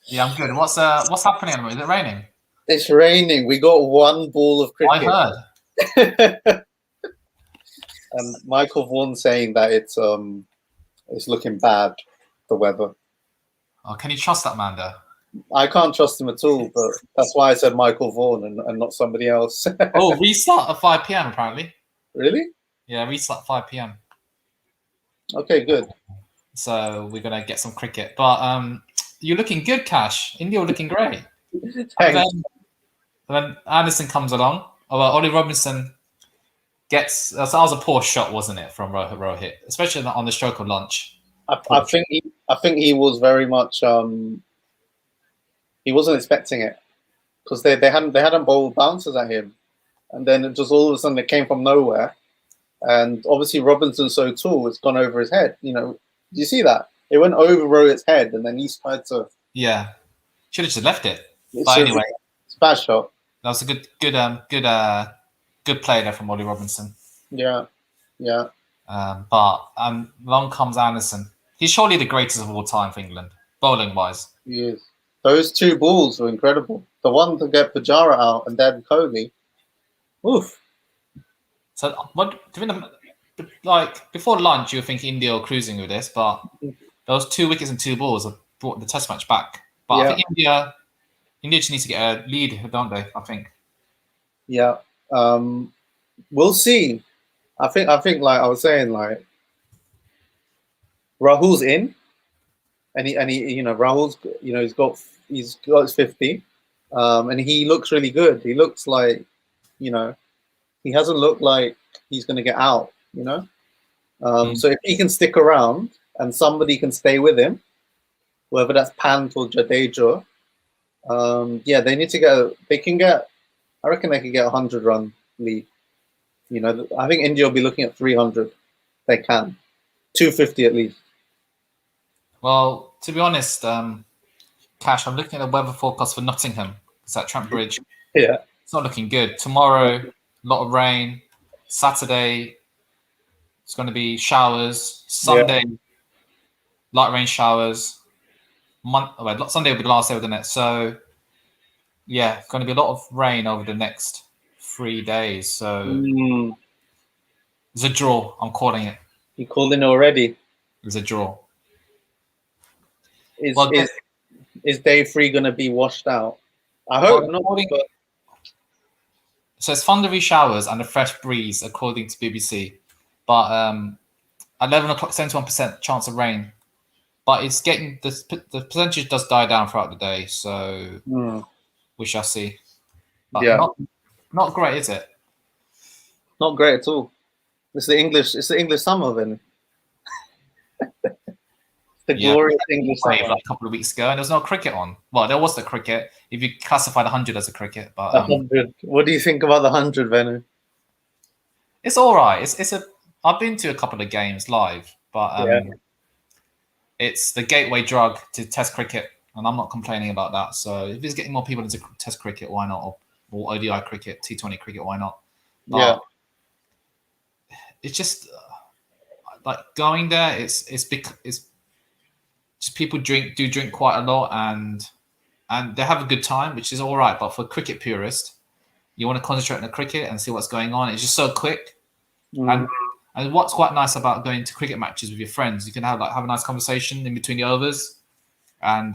Yeah, I'm good. What's happening at the moment? Is it raining? It's raining. We got one ball of cricket. I heard. And Michael Vaughan saying that it's looking bad, the weather. Oh, can you trust that man, though? I can't trust him at all, but that's why I said Michael Vaughan and not somebody else. Oh, restart at 5 p.m. apparently. Really? Yeah, restart at 5 p.m. Okay, good. So we're gonna get some cricket, but you're looking good, Cash. India were looking great. Thanks. And then Anderson comes along. Oh, well, Ollie Robinson gets. That was a poor shot, wasn't it, from Rohit, especially on the stroke of lunch. I think he was very much. He wasn't expecting it because they hadn't bowled bouncers at him, and then it just all of a sudden it came from nowhere, and obviously Robinson's so tall, it's gone over his head. Do you see that? It went over Rohit's head, and then he tried to. Yeah, should have just left it. But anyway, it's a bad shot. That was a good play there from Ollie Robinson. Yeah. But along comes Anderson. He's surely the greatest of all time for England, bowling wise. He is. Those two balls were incredible. The one to get Pujara out and then Kohli. Oof. So what? Like before lunch, you would think India were cruising with this, but those 2 wickets and 2 balls have brought the Test match back. But I think India just needs to get a lead, don't they? I think. Yeah. We'll see. I think like I was saying, like Rahul's in, and he Rahul's he's got his 50, and he looks really good. He looks like he hasn't looked like he's going to get out. So if he can stick around and somebody can stay with him, whether that's Pant or Jadeja, Yeah, they need to get. They can get. I reckon they can get a 100-run lead. You know, I think India will be looking at 300. They can 250 at least. Well, to be honest, Cash, I'm looking at the weather forecast for Nottingham. It's at Trent Bridge. Yeah, It's not looking good. Tomorrow, a lot of rain. Saturday, it's going to be showers. Sunday, light rain showers. Sunday will be the last day of the net. So, yeah, going to be a lot of rain over the next 3 days. So, it's a draw. I'm calling it. You called in already. It's a draw. Is day 3 going to be washed out? I hope not. But... So it's thundery showers and a fresh breeze, according to BBC. But 11 o'clock, 71% chance of rain. But it's getting the percentage does die down throughout the day, so we shall see. But yeah, not great, is it? Not great at all. It's the English summer, then. The glorious English summer. Like a couple of weeks ago, and there was no cricket on. Well, there was the cricket if you classify the 100 as a cricket. But 100. What do you think about the 100, Venu? It's all right. I've been to a couple of games live, but it's the gateway drug to Test cricket, and I'm not complaining about that. So if it's getting more people into Test cricket, why not? Or ODI cricket, T20 cricket, why not? But it's just like going there. It's just people drink quite a lot, and they have a good time, which is all right. But for a cricket purist, you want to concentrate on the cricket and see what's going on. It's just so quick. And what's quite nice about going to cricket matches with your friends, you can have a nice conversation in between the overs. And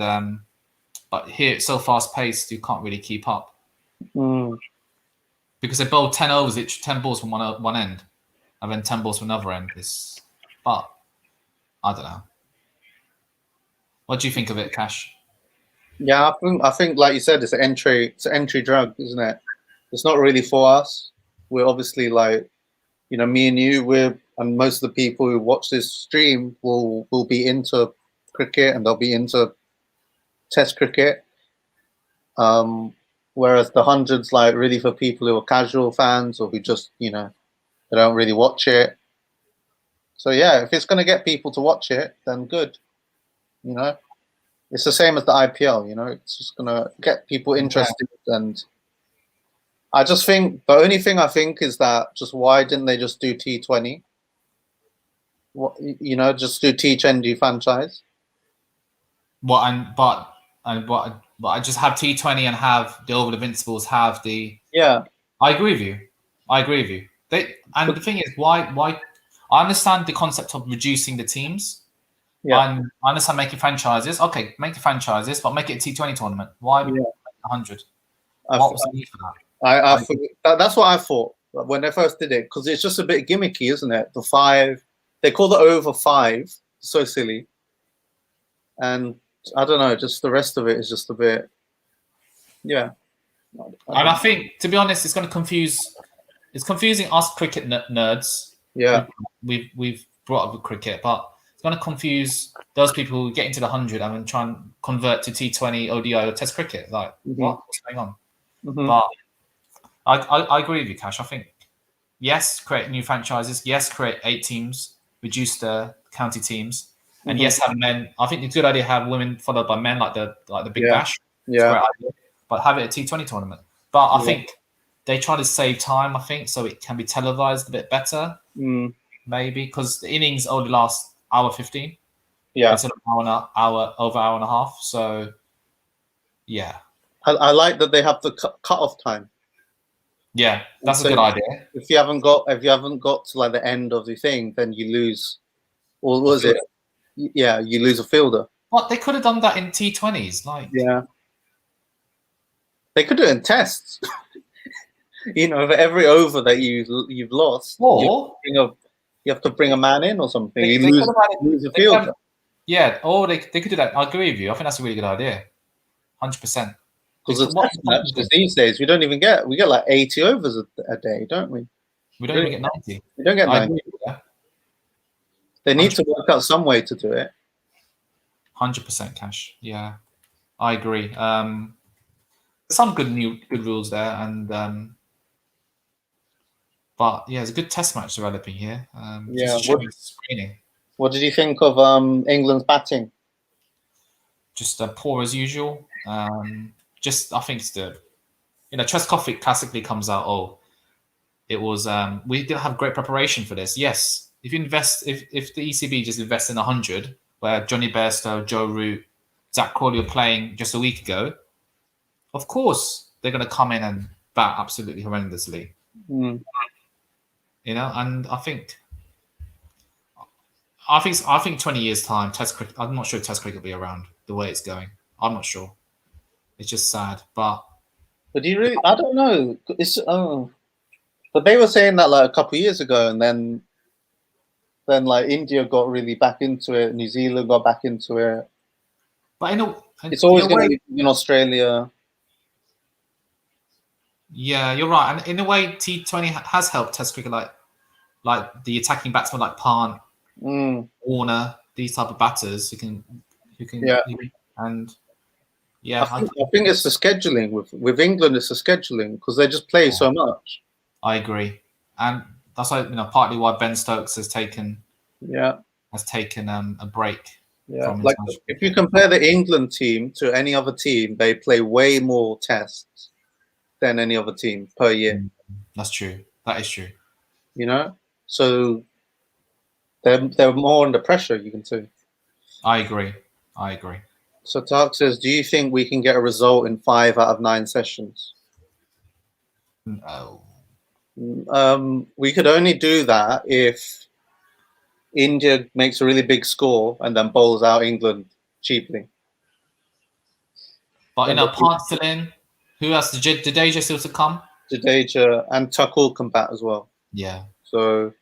but here it's so fast paced, you can't really keep up because they bowl 10 overs each, 10 balls from one end, and then 10 balls from another end. But I don't know. What do you think of it, Cash? Yeah, I think like you said, it's an entry drug, isn't it? It's not really for us. We're obviously like, you know, me and you, and most of the people who watch this stream will be into cricket, and they'll be into Test cricket. Whereas the 100's like really for people who are casual fans or who just, you know, they don't really watch it. So yeah, if it's going to get people to watch it, then good. You know, it's the same as the IPL. You know, it's just going to get people interested. And I just think the only thing I think is that just why didn't they just do T20? What, you know, just do T20 franchise. But I just have T20 and have the Over Invincibles have the. Yeah, I agree with you. And the thing is, why I understand the concept of reducing the teams. Yeah, I understand making franchises. Okay, make the franchises, but make it a T20 tournament. Why 100? What was the need for that? That's what I thought when they first did it, because it's just a bit gimmicky, isn't it? The 5, they call the over 5, so silly. And I don't know, just the rest of it is just a bit, And I think, to be honest, it's going to confuse. It's confusing us cricket nerds. Yeah, we've brought up with cricket, but it's going to confuse those people who get into the 100 and then try and convert to T20, ODI, or Test cricket. Like, what's going on? But I agree with you, Cash. I think yes, create new franchises. Yes, create 8 teams, reduce the county teams. And yes, have men. I think it's a good idea to have women followed by men, like the Big Bash. Yeah. But have it a T20 tournament. But I think they try to save time, I think, so it can be televised a bit better. Maybe because the innings only last hour 15. Yeah. Instead of over hour and a half. So yeah. I like that they have the cut-off time. Yeah, that's a good idea. If you haven't got to like the end of the thing, then you lose. Or was it? Yeah, you lose a fielder. What, they could have done that in T20s, like. Yeah. They could do it in tests. You know, for every over that you've lost, or you have to bring a man in or something. You lose a fielder. Or they could do that. I agree with you. I think that's a really good idea. 100%. Because the test matches these days, we get like 80 overs a day, don't we? We don't even get 90. We don't get 90. They need 100%. To work out some way to do it. 100% Cash. Yeah, I agree. some good rules there, and but yeah, it's a good test match developing here. Yeah. Screening. What did you think of England's batting? Just poor as usual. Just I think it's the Trescothick classically comes out. Oh, it was we didn't have great preparation for this. Yes, if you invest, if the ECB just invests in 100, where Johnny Bairstow, Joe Root, Zach Crawley were playing just a week ago, of course they're going to come in and bat absolutely horrendously. Mm. And I think 20 years time, Test cricket. I'm not sure Test cricket will be around the way it's going. I'm not sure. It's just sad, but do you really? I don't know. It's but they were saying that like a couple of years ago, and then like India got really back into it. New Zealand got back into it. But it's always going to be in Australia. Yeah, you're right. And in a way, T20 has helped Test cricket, like the attacking batsmen like Pant, Warner, these type of batters who can and yeah. I think it's the scheduling with England. It's the scheduling because they just play so much. I agree, and that's partly why Ben Stokes has taken a break. Yeah, like if you compare the England team to any other team, they play way more tests than any other team per year. That's true. That is true. So they're more under pressure. You can see. I agree. So Tark says, do you think we can get a result in 5 out of 9 sessions? No. We could only do that if India makes a really big score and then bowls out England cheaply. But Pant still in. Who else? Jadeja still to come? Jadeja and Thakur can bat as well. Yeah. So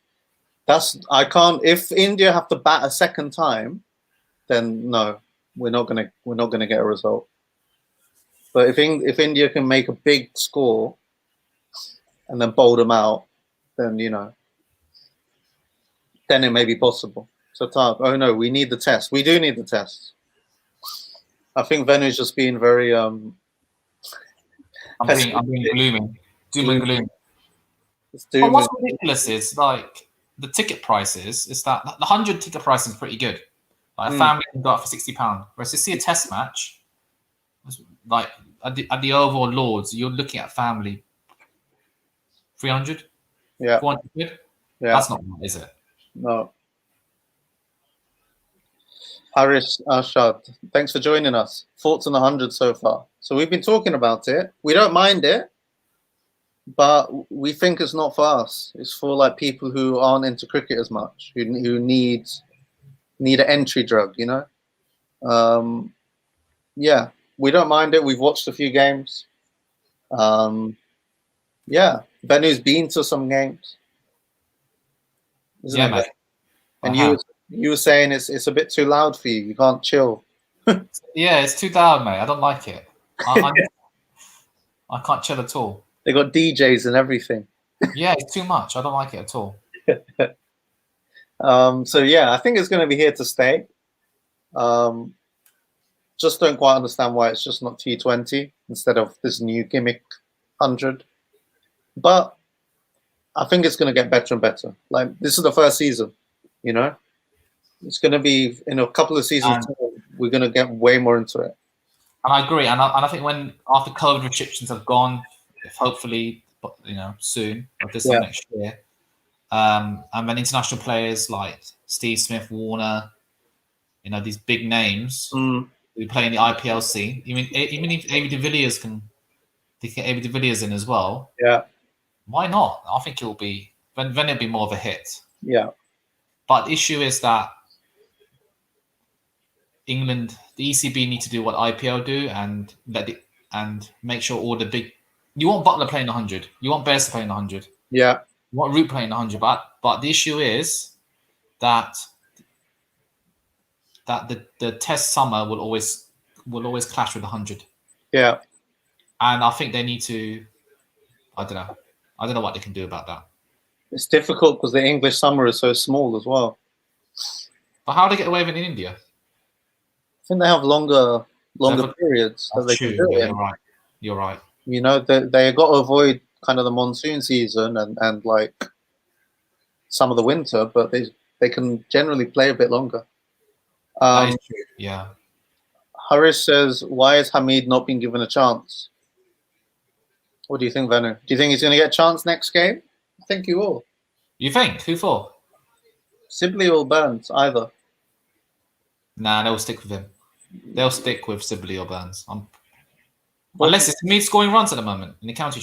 I can't. If India have to bat a second time, then no, we're not gonna get a result. But if India can make a big score and then bowl them out, then then it may be possible. So oh no, we need the test. We do need the test. I think Venu's just being very I'm being gloomy. Doom and gloom. But what's ridiculous is like the ticket prices. Is that the 100 ticket price is pretty good. Like a family can go out for £60. Whereas to see a test match, like at the Oval or Lords, you're looking at family 300, 400 quid. Yeah, that's not bad, is it? No. Harish Arshad, thanks for joining us. Thoughts on the 100 so far? So we've been talking about it. We don't mind it, but we think it's not for us. It's for like people who aren't into cricket as much, who need an entry drug, Yeah, we don't mind it. We've watched a few games. Yeah, Venu's been to some games. Yeah, mate. And you were saying it's a bit too loud for you. You can't chill. Yeah, it's too loud, mate. I don't like it. I can't chill at all. They got DJs and everything. Yeah, it's too much. I don't like it at all. So yeah, I think it's going to be here to stay. Just don't quite understand why it's just not T20 instead of this new gimmick 100. But I think it's going to get better and better. Like this is the first season, It's going to be in a couple of seasons. We're going to get way more into it. And I agree. And I think after COVID restrictions have gone, if hopefully soon or this time next year, and then international players like Steve Smith, Warner, these big names who play in the IPL scene. Even if AB de Villiers they get AB de Villiers in as well. Yeah. Why not? I think it'll be then it'll be more of a hit. Yeah. But the issue is that England, the ECB need to do what IPL do and make sure all the big. You want Butler playing 100. You want Bairstow playing 100. Yeah. You want Root playing 100. But the issue is that the Test summer will always clash with 100. Yeah. And I think they need to. I don't know what they can do about that. It's difficult because the English summer is so small as well. But how do they get away with it in India? I think they have longer periods. That's true. Yeah, right. You're right. You know, they got to avoid kind of the monsoon season and like some of the winter, but they can generally play a bit longer. That is true. Yeah. Harris says, why has Hamid not been given a chance? What do you think, Venu? Do you think he's going to get a chance next game? I think he will. You think? Who for? Sibley or Burns, either. Nah, they'll stick with him. They'll stick with Sibley or Burns. Unless it's me scoring runs at the moment in the county.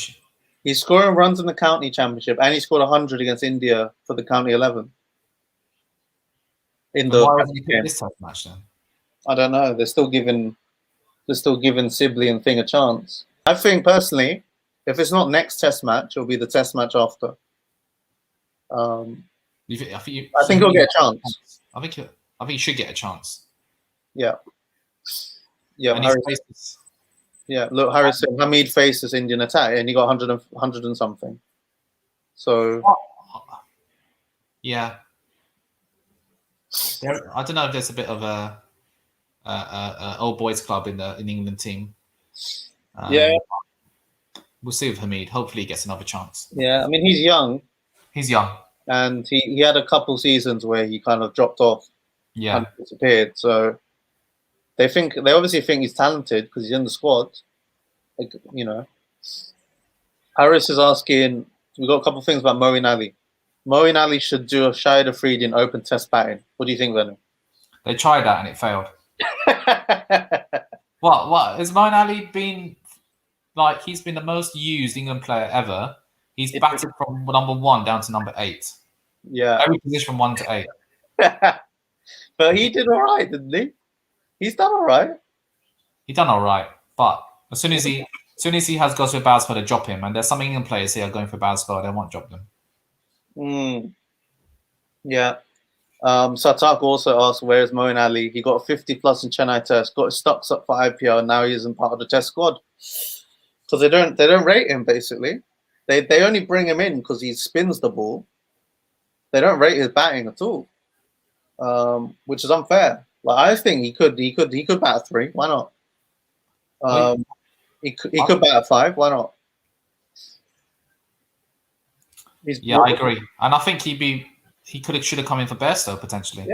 He's scoring runs in the county championship, and he scored 100 against India for the county 11. In the why would he pick this type of match then? I don't know. They're still giving Sibley and Thing a chance. I think personally, if it's not next Test match, it'll be the Test match after. I think he'll get a chance. I think he should get a chance. Yeah. Yeah. Yeah. Look, Harris said Hamid faced this Indian attack and he got 100 and something. So. Yeah. I don't know if there's a bit of a old boys club in the England team. Yeah. We'll see with Hamid. Hopefully he gets another chance. Yeah. I mean, he's young. He's young. And he had a couple seasons where he kind of dropped off. Yeah. And disappeared. So they obviously think he's talented because he's in the squad. Like, you know. Harris is asking, we've got a couple of things about Moeen Ali. Moeen Ali should do a Shahid Afridi in open test batting. What do you think, Venom? They tried that and it failed. What? Has Moeen Ali been, like, he's been the most used England player ever. He's batted from number 1 down to number 8. Yeah. Every position from 1 to 8. But he did all right, didn't he? He's done all right. He done all right. But as soon as he has goes for a bad spell, they drop him. And there's some England players here going for a bad spell, they won't drop them. Yeah. Thakur also asked, where is Moeen Ali? He got a 50 plus in Chennai Test, got his stocks up for IPL, and now he isn't part of the Test squad. Because they don't rate him, basically. They only bring him in because he spins the ball. They don't rate his batting at all, which is unfair. Like, I think he could bat at 3. Why not? He could bat at 5. Why not? Yeah, I agree, and I think should have come in for Bairstow potentially.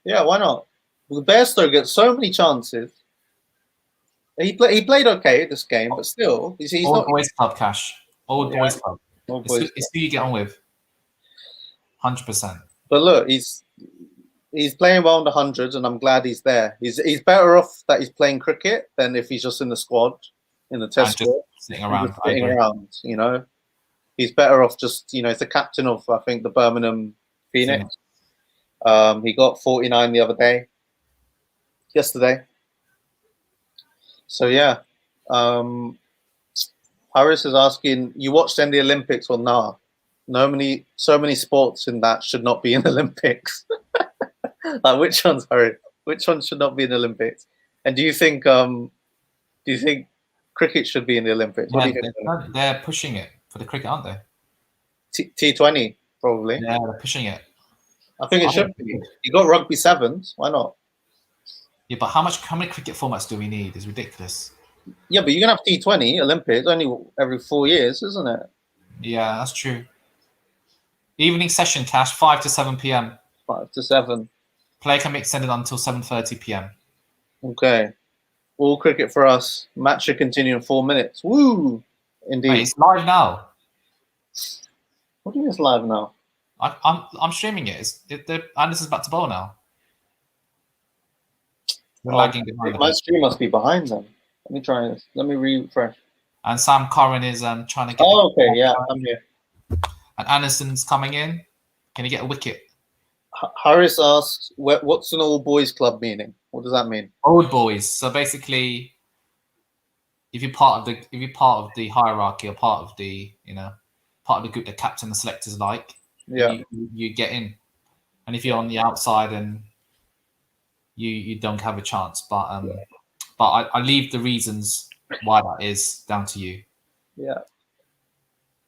Yeah. Why not? Well, Bairstow gets so many chances. He played okay this game, but still, he's Old not. Boys Club cash. Old Boys Club. It's who you get on with. 100%. But look, he's playing well in the hundreds, and I'm glad he's there. He's better off that he's playing cricket than if he's just in the squad, in the Test squad, sitting around. You know, he's better off just, you know, he's the captain of, I think, the Birmingham Phoenix. He got 49 the other day, yesterday. So yeah, Harris is asking, you watched in the Olympics or nah? So many sports in that should not be in the Olympics. Like, which ones, Harris? Which ones should not be in the Olympics? And do you think cricket should be in the Olympics? What do you think? They're pushing it for the cricket, aren't they? T20 probably. Yeah, they're pushing it. I think it should be. You got rugby sevens. Why not? Yeah, but how many cricket formats do we need? It's ridiculous. Yeah, but you're gonna have T20 Olympics only every 4 years, isn't it? Yeah, that's true. Evening session, Cash, 5 to 7 p.m. 5 to 7. Play can be extended until 7:30 p.m. Okay. All cricket for us. Match should continue in 4 minutes. Woo! Indeed. Wait, it's live now. What do you mean it's live now? I'm streaming it. Anderson's back to bowl now. We're lagging behind. My stream must be behind then. Let me try this. Let me refresh. And Sam Curran is trying to get. Oh, okay, yeah, I'm here. And Anderson's coming in. Can he get a wicket? Harris asks, "What's an old boys club meaning? What does that mean?" Old boys. So basically, if you're part of the hierarchy or part of the group the captain, the selectors like, you get in. And if you're on the outside and you don't have a chance, but I leave the reasons why that is down to you. Yeah.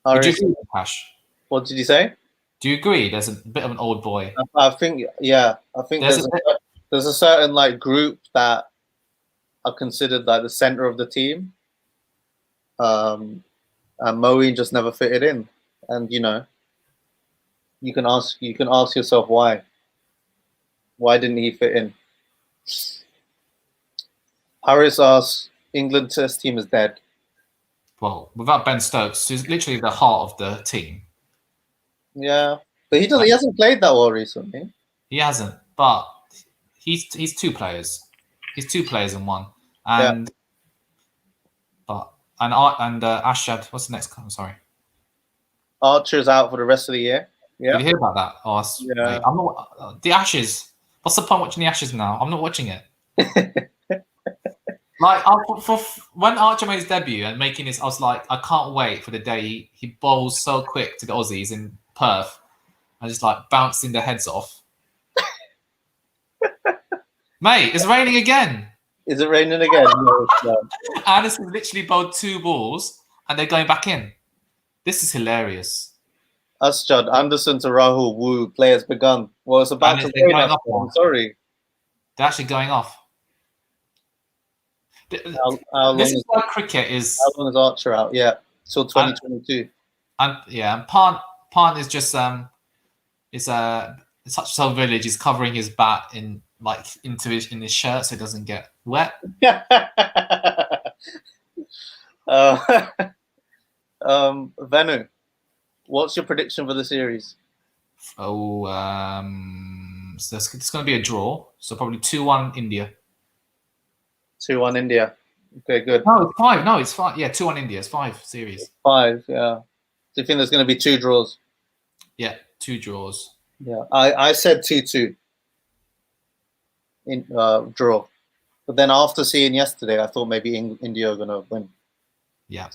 Would you agree with Cash? What did you say? Do you agree? There's a bit of an old boy. I think there's a certain like group that are considered like the center of the team. and Moeen just never fitted in. And you can ask yourself why. Why didn't he fit in? Harris asks, England Test team is dead. Well, without Ben Stokes, who's literally the heart of the team. Yeah, but he hasn't played that well recently. He hasn't, but he's two players. He's two players in one. And Ashad, what's the next? I'm sorry. Archer's out for the rest of the year. Yeah. Did you hear about that? Oh, yeah. I'm not. The Ashes. What's the point watching the Ashes now? I'm not watching it. Like when Archer made his debut and making this, I was like, I can't wait for the day he bowls so quick to the Aussies in Perth and just like bouncing their heads off. Mate, it's raining again. Is it raining again? No, it's not. Anderson literally bowled 2 balls and they're going back in. This is hilarious. Asjad, Anderson to Rahul, woo, play has begun. Well, it's about to rain. I'm sorry. They're actually going off. This is why cricket is. How long is Archer out? Yeah, till 2022. And Pant is just it's such a Village. He's covering his bat in his shirt so it doesn't get wet. Venu, what's your prediction for the series? Oh, so it's going to be a draw. So probably 2-1 India. 2-1 India. Okay, good. No, it's 5. No, it's 5. Yeah, 2-1 India. It's 5 series. 5, yeah. Do you think there's going to be 2 draws? Yeah, 2 draws. Yeah, I said 2-2 in draw. But then after seeing yesterday, I thought maybe India are going to win. Yeah.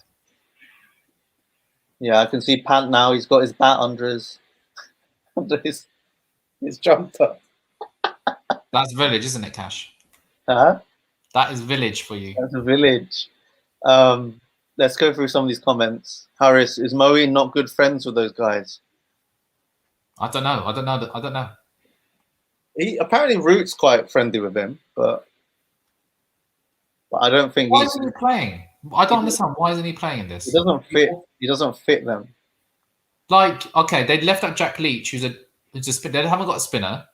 Yeah, I can see Pant now. He's got his bat under his jumper. That's Village, isn't it, Cash? Huh? That is Village for you. That's a Village. Let's go through some of these comments. Harris, is Moeen not good friends with those guys? I don't know. He apparently Root's quite friendly with him, but I don't think. Why isn't he playing? I don't understand. Why isn't he playing in this? He doesn't fit. He doesn't fit them. Like, okay, they left out Jack Leach, who's a spinner. They haven't got a spinner.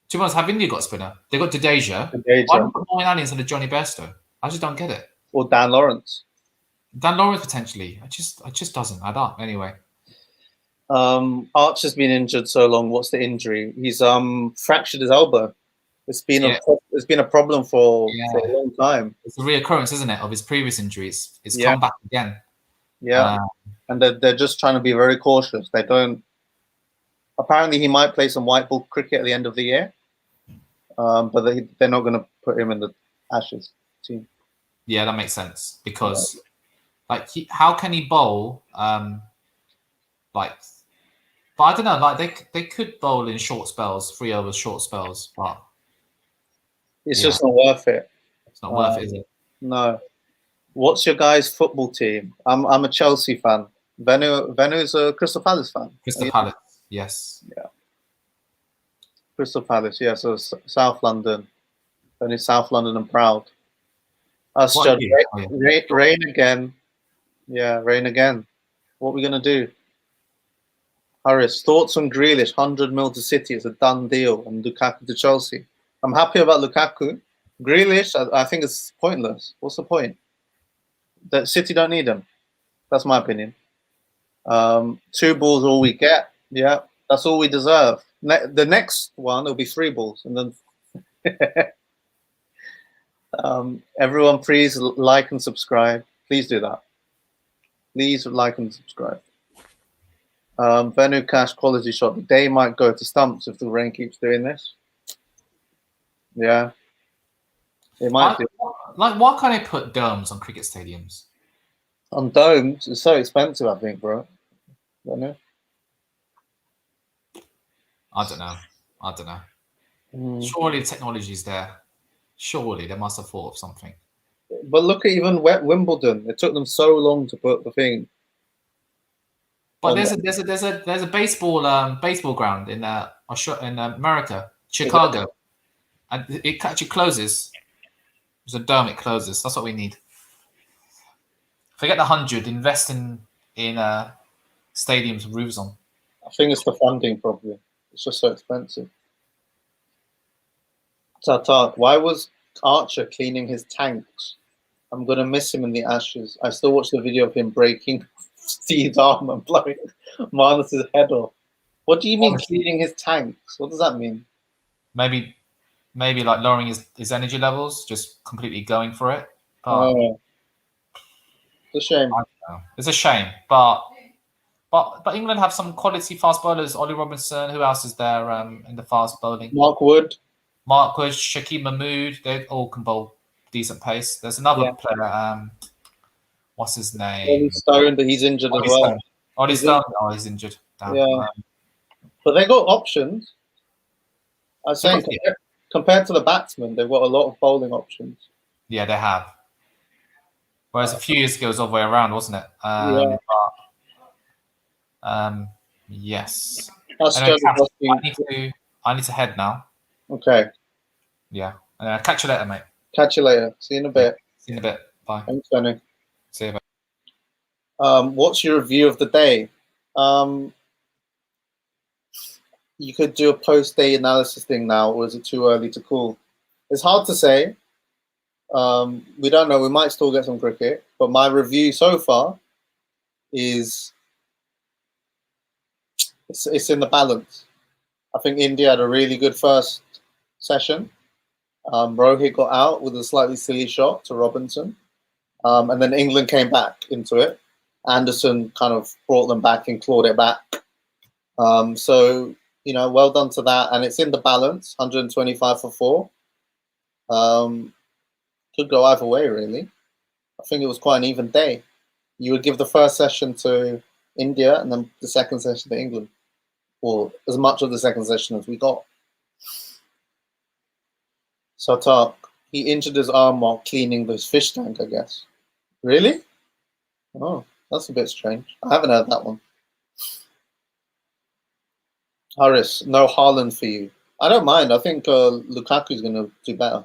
To be honest, have India got a spinner? They got Jadeja. Why don't put Moeen Ali instead of Johnny Bairstow? I just don't get it. Or Dan Lawrence. Dan Lawrence potentially. It just doesn't add up. Anyway. Archer's been injured so long. What's the injury? He's fractured his elbow. It's been a problem for a long time. It's a reoccurrence, isn't it, of his previous injuries? It's come back again. Yeah, and they're just trying to be very cautious. They don't. Apparently, he might play some white ball cricket at the end of the year, but they're not going to put him in the Ashes team. Yeah, that makes sense because, how can he bowl? But I don't know. Like they could bowl in short spells, 3 overs, short spells, but it's just not worth it. It's not worth it, is it? No. What's your guys' football team? I'm a Chelsea fan. Venu's a Crystal Palace fan. Crystal Palace, yes. Yeah. Crystal Palace, yeah. So South London. Only South London and proud. Us, rain again. Yeah, rain again. What are we gonna do? Harris, thoughts on Grealish? 100 mil to City is a done deal, and Lukaku to Chelsea. I'm happy about Lukaku. Grealish, I think it's pointless. What's the point? That City don't need him. That's my opinion. 2 balls all we get. Yeah, that's all we deserve. The next one will be 3 balls, and then everyone, please like and subscribe. Please do that. Please like and subscribe. Venu Cash quality shot. The day might go to stumps if the rain keeps doing this. Yeah, it might do. Like, why can't they put domes on cricket stadiums? On domes, it's so expensive, I think, bro. Venu? I don't know. Surely the technology's there. Surely they must have thought of something. But look at even Wimbledon. It took them so long to put the thing. But there's a baseball ground in America, Chicago, and it actually closes. There's a dome. It closes. That's what we need. Forget the 100. Invest in stadiums with roofs on. I think it's the funding probably. It's just so expensive. Tata, why was Archer cleaning his tanks? I'm gonna miss him in the Ashes. I still watch the video of him breaking Steve's arm and blowing Marnus's head off. What do you mean cleaning his tanks? What does that mean? Maybe like lowering his energy levels, just completely going for it. But it's a shame. It's a shame, but England have some quality fast bowlers. Ollie Robinson. Who else is there in the fast bowling? Mark Wood, Shakib Mahmood. They all can bowl decent pace. There's another player. What's his name? Ollie Stone, but he's injured as well. Ollie Stone. Oh, he's injured. Damn. Yeah, but they got options. I'm saying compared to the batsmen, they've got a lot of bowling options. Yeah, they have. Whereas a few years ago it was all the way around, wasn't it? Yes. Anyway, I need to head now. Okay. Yeah. Catch you later, mate. Catch you later. See you in a bit. See you in a bit. Bye. Thanks, Tony. See you. What's your review of the day? You could do a post-day analysis thing now, or is it too early to call? It's hard to say. We don't know. We might still get some cricket, but my review so far is it's in the balance. I think India had a really good first session. Rohit got out with a slightly silly shot to Robinson, and then England came back into it. Anderson kind of brought them back and clawed it back. So, you know, well done to that. And it's in the balance, 125 for 4. Could go either way, really. I think it was quite an even day. You would give the first session to India and then the second session to England, or as much of the second session as we got. Satak, he injured his arm while cleaning this fish tank, I guess. Really? Oh, that's a bit strange. I haven't heard that one. Harris, no Haaland for you. I don't mind. I think Lukaku's going to do better.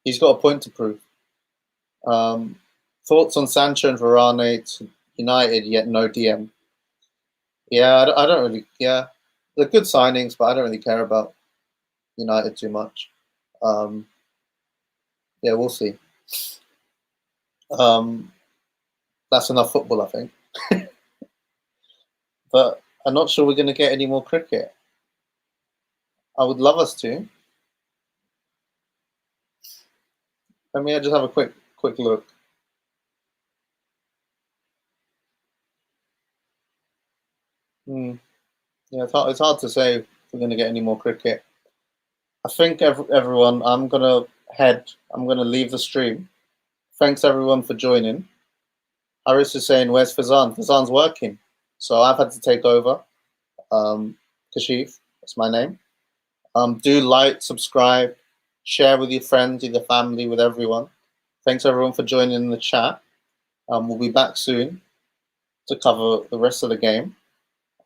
He's got a point to prove. Thoughts on Sancho and Varane to United, yet no DM. Yeah, I don't really. Yeah, they're good signings, but I don't really care about United too much. Yeah, we'll see. That's enough football, I think. But I'm not sure we're going to get any more cricket. I would love us to. Let me just have a quick look. Yeah, it's hard to say if we're going to get any more cricket. I think everyone, I'm going to leave the stream. Thanks everyone for joining. Harris is saying, where's Fazan? Fazan's working. So I've had to take over. Kashif, that's my name. Do like, subscribe, share with your friends, with your family, with everyone. Thanks everyone for joining in the chat. We'll be back soon to cover the rest of the game.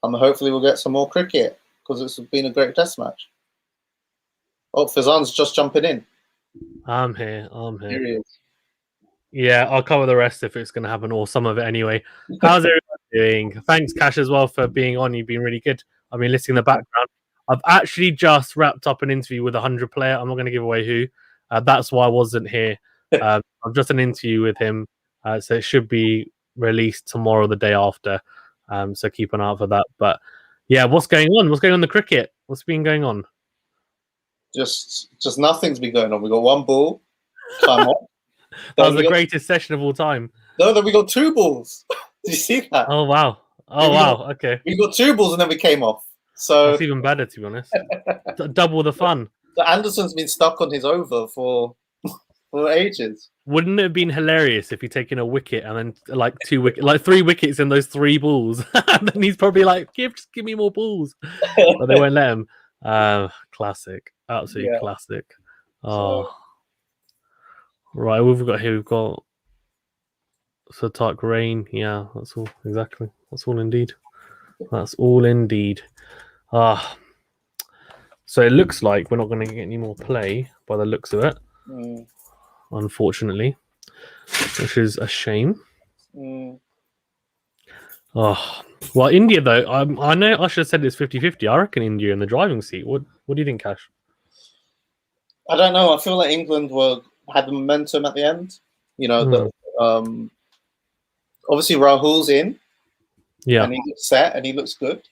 Hopefully we'll get some more cricket because it's been a great test match. Oh, Fazan's just jumping in. I'm here. Here he is. Yeah, I'll cover the rest if it's going to happen, or some of it anyway. How's everyone doing? Thanks, Cash, as well, for being on. You've been really good. I've been listening in the background. I've actually just wrapped up an interview with a 100 player. I'm not going to give away who. That's why I wasn't here. I've just an interview with him, so it should be released tomorrow or the day after. So keep an eye out for that. But yeah, what's going on? What's going on in the cricket? What's been going on? Just nothing's been going on. We got one ball. Time off. That was the greatest session of all time. No, then we got 2 balls. Did you see that? Oh wow! Oh wow! Okay. We got 2 balls and then we came off. So that's even better, to be honest. Double the fun. So Anderson's been stuck on his over for ages. Wouldn't it have been hilarious if he'd taken a wicket and then like 3 wickets in those 3 balls? And then he's probably like, just give me more balls. But they won't let him. Classic. Absolutely classic. Oh. Right, we've got Satak Rain. Yeah, that's all. Exactly. That's all indeed. That's all indeed. So it looks like we're not going to get any more play by the looks of it. Unfortunately, which is a shame. Mm. Oh, well, India though, I know I should have said it's 50-50. I reckon India in the driving seat. What do you think, Cash? I don't know. I feel like England had the momentum at the end. You know, obviously Rahul's in, Yeah, and he looks set and he looks good.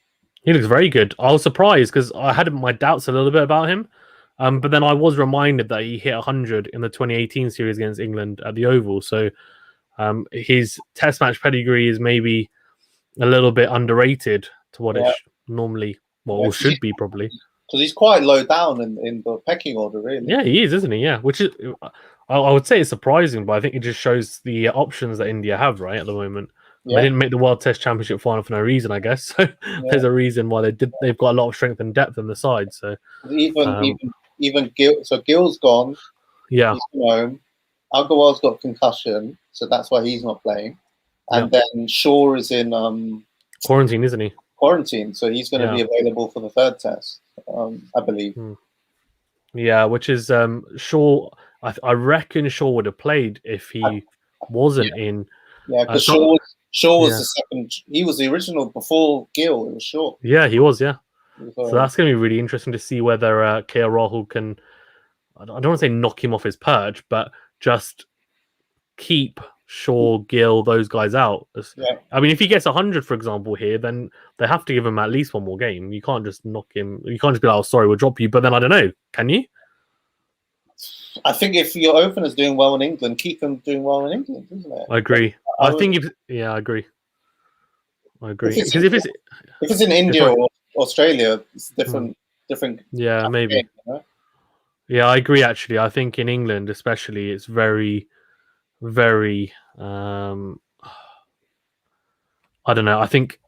he looks very good. I was surprised because I had my doubts a little bit about him, but then I was reminded that he hit 100 in the 2018 series against England at the Oval. So his Test match pedigree is maybe a little bit underrated to what it normally, should be probably. Because he's quite low down in the pecking order, really. Yeah, he is, isn't he? Yeah, which is, I would say it's surprising, but I think it just shows the options that India have right at the moment. Yeah. They didn't make the World Test Championship final for no reason, I guess. So there's a reason why they did. They've got a lot of strength and depth in the side. So even Gill, so Gill's gone. Yeah, he's home. Agarwal's got concussion, so that's why he's not playing. And then Shaw is in quarantine, isn't he? Quarantine, so he's going to be available for the third test, I believe. Yeah, which is Shaw. I reckon Shaw would have played if he wasn't in. Yeah, because Shaw was the second. He was the original before Gill. It was Shaw. Yeah, he was. Yeah, so that's going to be really interesting to see whether KL Rahul can. I don't want to say knock him off his perch, but just keep Shaw, Gill, those guys out. Yeah. I mean, if he gets 100, for example, here, then they have to give him at least one more game. You can't just knock him. You can't just be like, "Oh, sorry, we'll drop you." But then I don't know. Can you? I think if your opener's doing well in England, keep them doing well in England, isn't it? I agree. I think I agree. Because if it's in India or Australia, it's different. Yeah, maybe. Game, you know? Yeah, I agree. Actually, I think in England, especially, it's very, very. I don't know. I think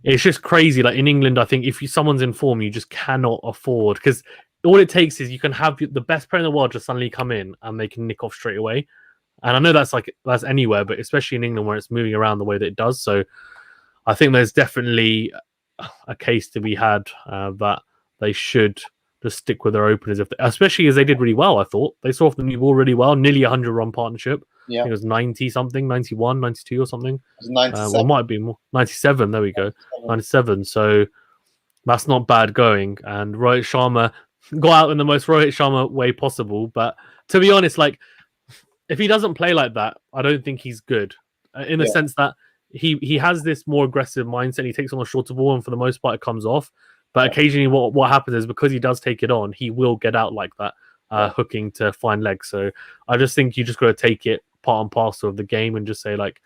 it's just crazy. Like in England, I think if someone's in form, you just cannot afford, because all it takes is you can have the best player in the world just suddenly come in and they can nick off straight away. And I know that's anywhere, but especially in England where it's moving around the way that it does. So I think there's definitely a case to be had that they should just stick with their openers, especially as they did really well. I thought they saw off the new ball really well, nearly 100-run partnership. Yeah, I think it was 90 something, 91, 92 or something. It was 97. Well, it might be more. 97. There we go. 97. So that's not bad going. And Rohit Sharma got out in the most Rohit Sharma way possible. But to be honest, like if he doesn't play like that, I don't think he's good. In the sense that he has this more aggressive mindset. He takes on a shorter ball, and for the most part, it comes off. But occasionally, what happens is because he does take it on, he will get out like that, hooking to find legs. So I just think you just got to take it part and parcel of the game and just say, like,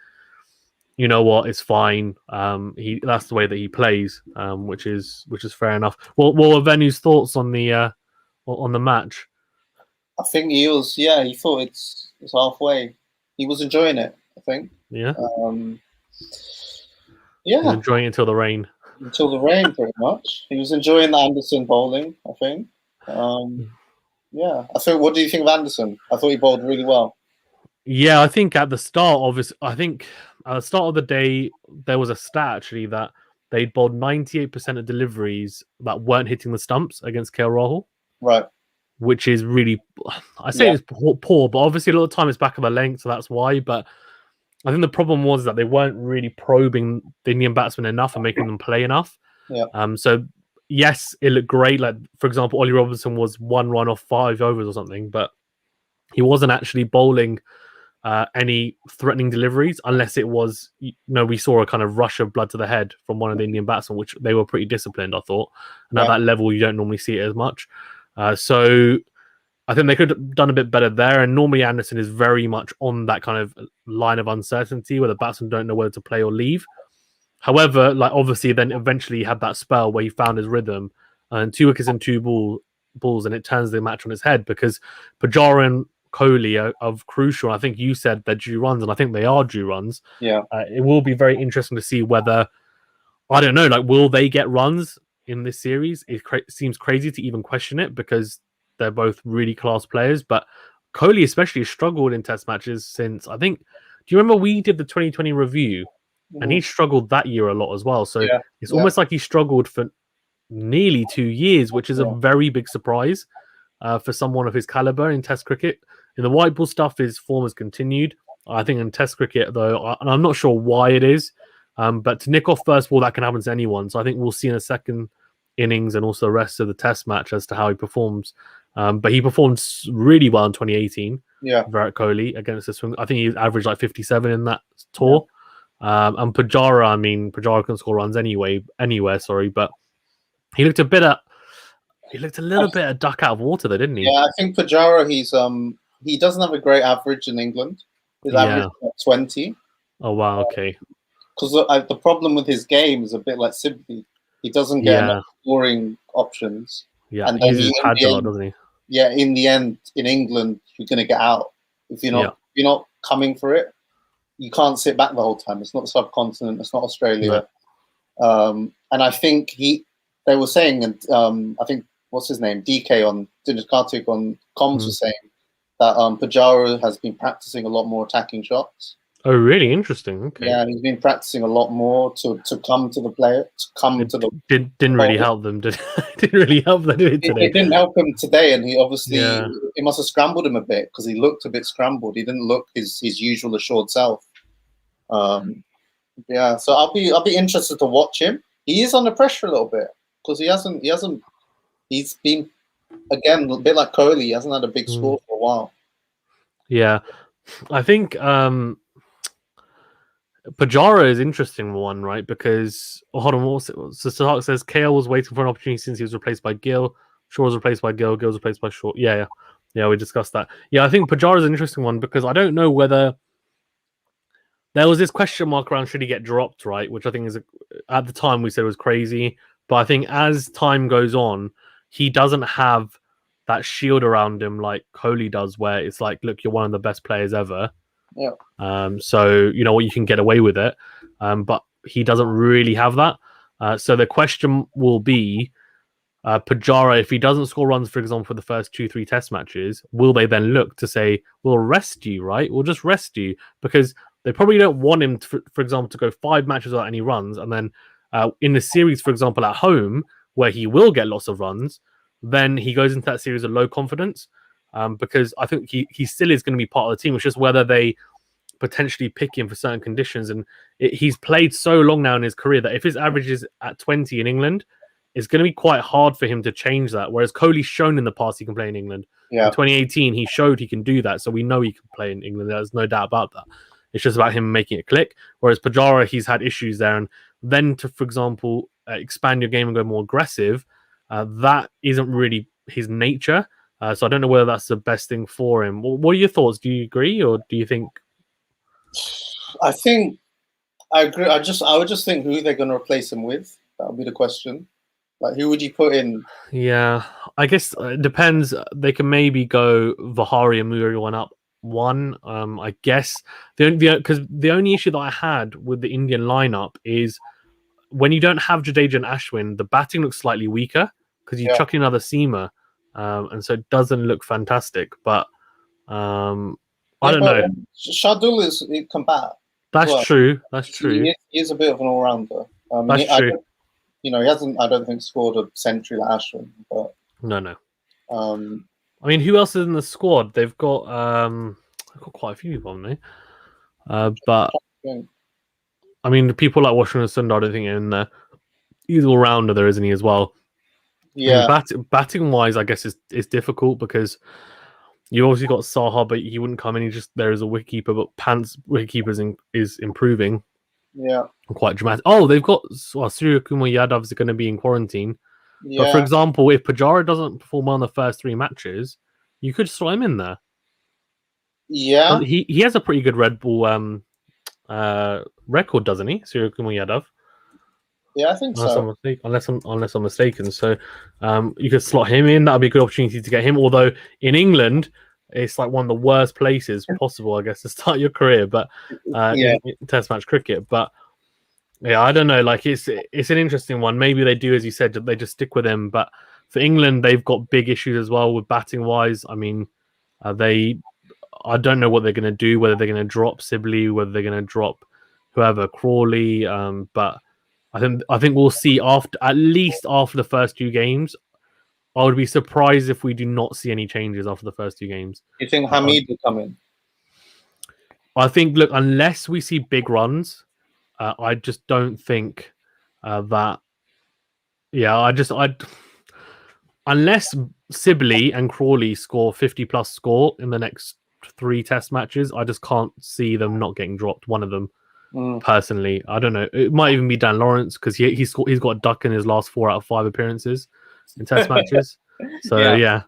you know what, it's fine. That's the way that he plays, which is fair enough. What were Venu's thoughts on the match? I think he was. Yeah, he thought it's halfway. He was enjoying it, I think. Yeah. Yeah. He was enjoying it until the rain. Until the rain, pretty much. He was enjoying the Anderson bowling, I think. Yeah. I think. What do you think of Anderson? I thought he bowled really well. Yeah, I think at the start of the day, there was a stat actually that they bowled 98% of deliveries that weren't hitting the stumps against KL Rahul. Right. Which is really, I say it's poor, but obviously a lot of the time it's back of the length, so that's why. But I think the problem was that they weren't really probing the Indian batsmen enough and making them play enough. Yeah. So yes, it looked great. Like for example, Ollie Robinson was 1 run off 5 overs or something, but he wasn't actually bowling any threatening deliveries unless it was, we saw a kind of rush of blood to the head from one of the Indian batsmen, which they were pretty disciplined, I thought. And at that level, you don't normally see it as much. So I think they could have done a bit better there. And normally Anderson is very much on that kind of line of uncertainty where the batsmen don't know whether to play or leave. However, like obviously then eventually he had that spell where he found his rhythm and 2 wickets and 2 balls, and it turns the match on its head because Pujara and Kohli are crucial. I think you said they're due runs, and I think they are due runs. Yeah. It will be very interesting to see whether, I don't know, like will they get runs in this series? It seems crazy to even question it because they're both really class players, but Kohli especially has struggled in test matches since, I think, do you remember we did the 2020 review and he struggled that year a lot as well. So it's almost like he struggled for nearly 2 years, which is a very big surprise for someone of his caliber in test cricket. In the white ball stuff, his form has continued. I think in Test cricket, though, and I'm not sure why it is, but to nick off first ball, that can happen to anyone. So I think we'll see in the second innings and also the rest of the Test match as to how he performs. But he performed really well in 2018. Yeah, Virat Kohli against the swing. I think he averaged like 57 in that tour. And Pujara, I mean, Pujara can score runs anywhere. Sorry, but he looked a little bit a duck out of water, though, didn't he? Yeah, I think Pujara, he doesn't have a great average in England. His average is 20. Oh wow, okay. Because the problem with his game is a bit like Sibley. He doesn't get enough scoring options. Yeah, and he uses his pads a lot, doesn't he? Yeah, in the end, in England, you're going to get out if you're not coming for it. You can't sit back the whole time. It's not the subcontinent. It's not Australia. No. And I think they were saying, and I think what's his name, DK on Dinesh Karthik on comms was saying that Pujara has been practicing a lot more attacking shots. Oh, really? Interesting. Okay. Yeah, he's been practicing a lot more to come to the player, didn't really help them. Didn't really help them today. It didn't help him today, and he obviously it must have scrambled him a bit because he looked a bit scrambled. He didn't look his usual assured self. Yeah, so I'll be interested to watch him. He is under pressure a little bit because he's been again a bit like Kohli. He hasn't had a big score for a while. Yeah, I think Pujara is interesting one, right? Because hold on, what's it? So Stark says KL was waiting for an opportunity since he was replaced by Gill. Shaw was replaced by Gill. Gill was replaced by Shaw. Yeah. We discussed that. Yeah, I think Pujara is an interesting one because I don't know whether there was this question mark around should he get dropped, right? Which I think is at the time we said was crazy, but I think as time goes on, he doesn't have that shield around him like Kohli does, where it's like, look, you're one of the best players ever. Yeah. So you know what, you can get away with it, but he doesn't really have that. So the question will be, Pujara, if he doesn't score runs, for example, for the first 2-3 Test matches, will they then look to say, "We'll rest you, right? We'll just rest you," because they probably don't want him, for example, to go 5 matches without any runs, and then in the series, for example, at home, where he will get lots of runs, then he goes into that series with low confidence. Because I think he still is going to be part of the team. It's just whether they potentially pick him for certain conditions. And he's played so long now in his career that if his average is at 20 in England, it's going to be quite hard for him to change that. Whereas Kohli's shown in the past he can play in England. Yeah. In 2018, he showed he can do that. So we know he can play in England. There's no doubt about that. It's just about him making it click. Whereas Pujara, he's had issues there. And then to, for example, expand your game and go more aggressive, that isn't really his nature. So I don't know whether that's the best thing for him. What are your thoughts? Do you agree, or do you think? I think I agree. I would just think who they're going to replace him with. That would be the question. Like, who would you put in? Yeah, I guess it depends. They can maybe go Vihari and move everyone up one. I guess because the only issue that I had with the Indian lineup is when you don't have Jadeja and Ashwin, the batting looks slightly weaker because you chuck in another seamer. And so it doesn't look fantastic, but I don't know. Shardul is combat. That's true. That's true. He is a bit of an all-rounder. That's true. He hasn't, I don't think, scored a century like Ashwin. But no. I mean, who else is in the squad? They've got quite a few people on there. But I mean, the people like Washington Sundar, I don't think are in there. He's all-rounder, there isn't he as well? Yeah, batting wise, I guess is difficult because you obviously got Saha, but he wouldn't come in. He's just there as a wicketkeeper, but Pant's wicketkeeper is improving. Yeah, quite dramatic. Oh, they've got Surya Kumar Yadav is going to be in quarantine. Yeah. But for example, if Pujara doesn't perform well in the first 3 matches, you could slot him in there. Yeah, he has a pretty good Red Bull record, doesn't he, Surya Kumar Yadav? Yeah, I think so. Unless I'm mistaken. So you could slot him in. That would be a good opportunity to get him. Although in England, it's like one of the worst places possible, I guess, to start your career. But in Test match cricket. But yeah, I don't know. Like it's an interesting one. Maybe they do, as you said, they just stick with him. But for England, they've got big issues as well with batting wise. I mean, I don't know what they're going to do. Whether they're going to drop Sibley, whether they're going to drop whoever, Crawley. But I think we'll see at least after the first 2 games. I would be surprised if we do not see any changes after the first 2 games. You think Hamid will come in? I think, look, unless we see big runs, I just don't think that. Yeah, unless Sibley and Crawley score 50+ score in the next 3 test matches, I just can't see them not getting dropped. One of them, personally, I don't know. It might even be Dan Lawrence because he's got a duck in his last 4 out of 5 appearances in test matches. So yeah.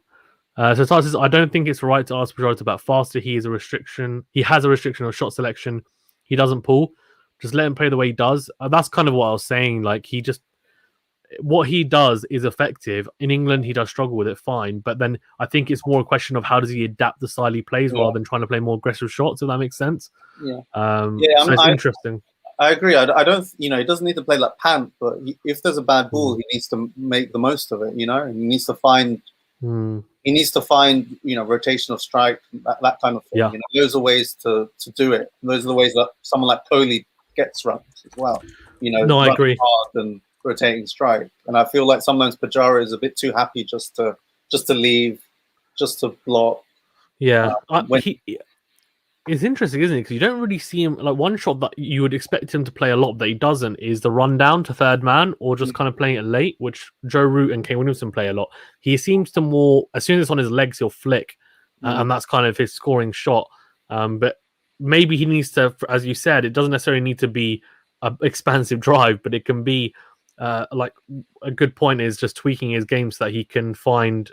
So Tarsis, I don't think it's right to ask Pujara about faster. He has a restriction of shot selection. He doesn't pull. Just let him play the way he does. That's kind of what I was saying. Like what he does is effective. In England, he does struggle with it, fine. But then I think it's more a question of how does he adapt the style he plays rather than trying to play more aggressive shots, if that makes sense. Yeah. So it's interesting. I agree. I don't, he doesn't need to play like Pant, but if there's a bad ball, he needs to make the most of it, and he needs to find, rotation of strike, that kind of thing. Yeah. Those are ways to do it. Those are the ways that someone like Kohli gets runs as well. No, I agree. Hard and rotating strike, and I feel like sometimes Pujara is a bit too happy just to leave, just to block. Yeah, it's interesting, isn't it? Because you don't really see him like one shot that you would expect him to play a lot that he doesn't is the run down to third man or just kind of playing it late, which Joe Root and Kane Williamson play a lot. He seems to more as soon as it's on his legs, he'll flick, and that's kind of his scoring shot. But maybe he needs to, as you said, it doesn't necessarily need to be an expansive drive, but it can be. Like a good point is just tweaking his game so that he can find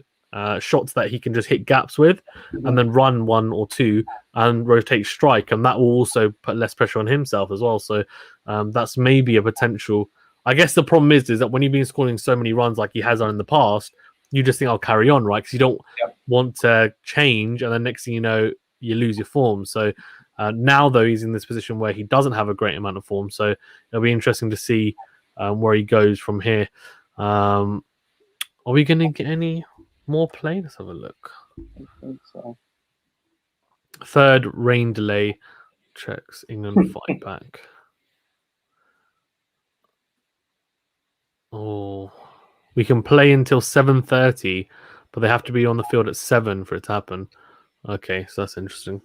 shots that he can just hit gaps with and then run 1 or 2 and rotate strike, and that will also put less pressure on himself as well. So that's maybe a potential. I guess the problem is that when you've been scoring so many runs like he has done in the past, you just think I'll carry on, right? Because you don't want to change, and then next thing you know, you lose your form. So now though he's in this position where he doesn't have a great amount of form, so it'll be interesting to see where he goes from here. Are we going to get any more play? Let's have a look. I think so. Third rain delay checks England fight back. Oh, we can play until 7:30, but they have to be on the field at 7 for it to happen. Okay, so that's interesting.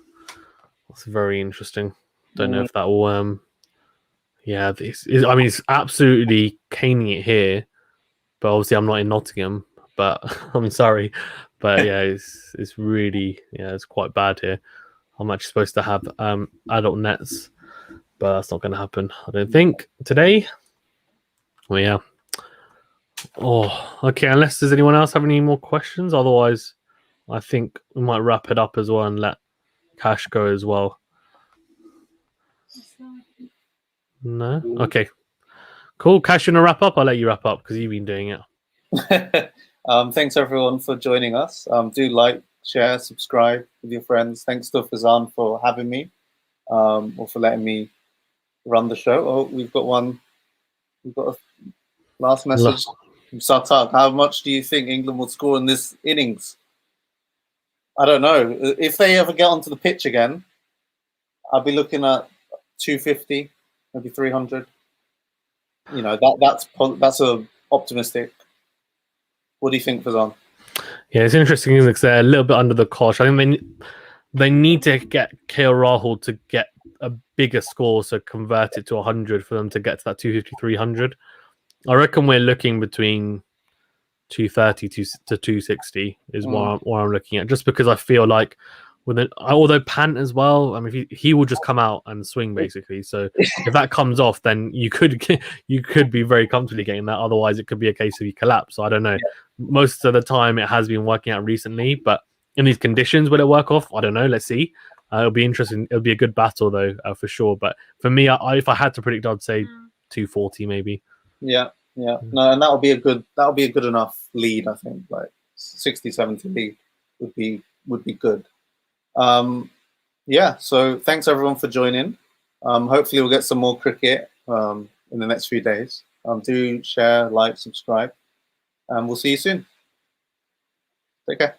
That's very interesting. Don't know if that will. Yeah, it's absolutely caning it here, but obviously I'm not in Nottingham. But I'm sorry, but yeah, it's really it's quite bad here. I'm actually supposed to have adult nets, but that's not going to happen. I don't think today. Well, yeah. Oh, okay. Unless does anyone else have any more questions? Otherwise, I think we might wrap it up as well and let Cash go as well. No? Okay. Cool. Cash, you want to wrap up? I'll let you wrap up because you've been doing it. Thanks everyone for joining us. Do like, share, subscribe with your friends. Thanks to Fazan for having me, or for letting me run the show. Oh, we've got a last message from Satak. How much do you think England will score in this innings? I don't know. If they ever get onto the pitch again, I'll be looking at 250. Maybe 300. That's a optimistic. What do you think, Fazan? Yeah, it's interesting because they're a little bit under the cosh. I think they need to get Rahul to get a bigger score, so convert it to 100 for them to get to that 250, 300. I reckon we're looking between 230 to 260 is what I'm looking at, just because I feel like although Pant as well, I mean, he will just come out and swing basically. So if that comes off, then you could be very comfortably getting that. Otherwise, it could be a case of you collapse. So I don't know. Yeah. Most of the time, it has been working out recently, but in these conditions, will it work off? I don't know. Let's see. It'll be interesting. It'll be a good battle though, for sure. But for me, if I had to predict, I'd say 240 maybe. Yeah. No, and that'll be a good enough lead. I think like 60-70 lead would be good. So thanks everyone for joining. Hopefully we'll get some more cricket in the next few days. Do share, like, subscribe, and we'll see you soon. Take care.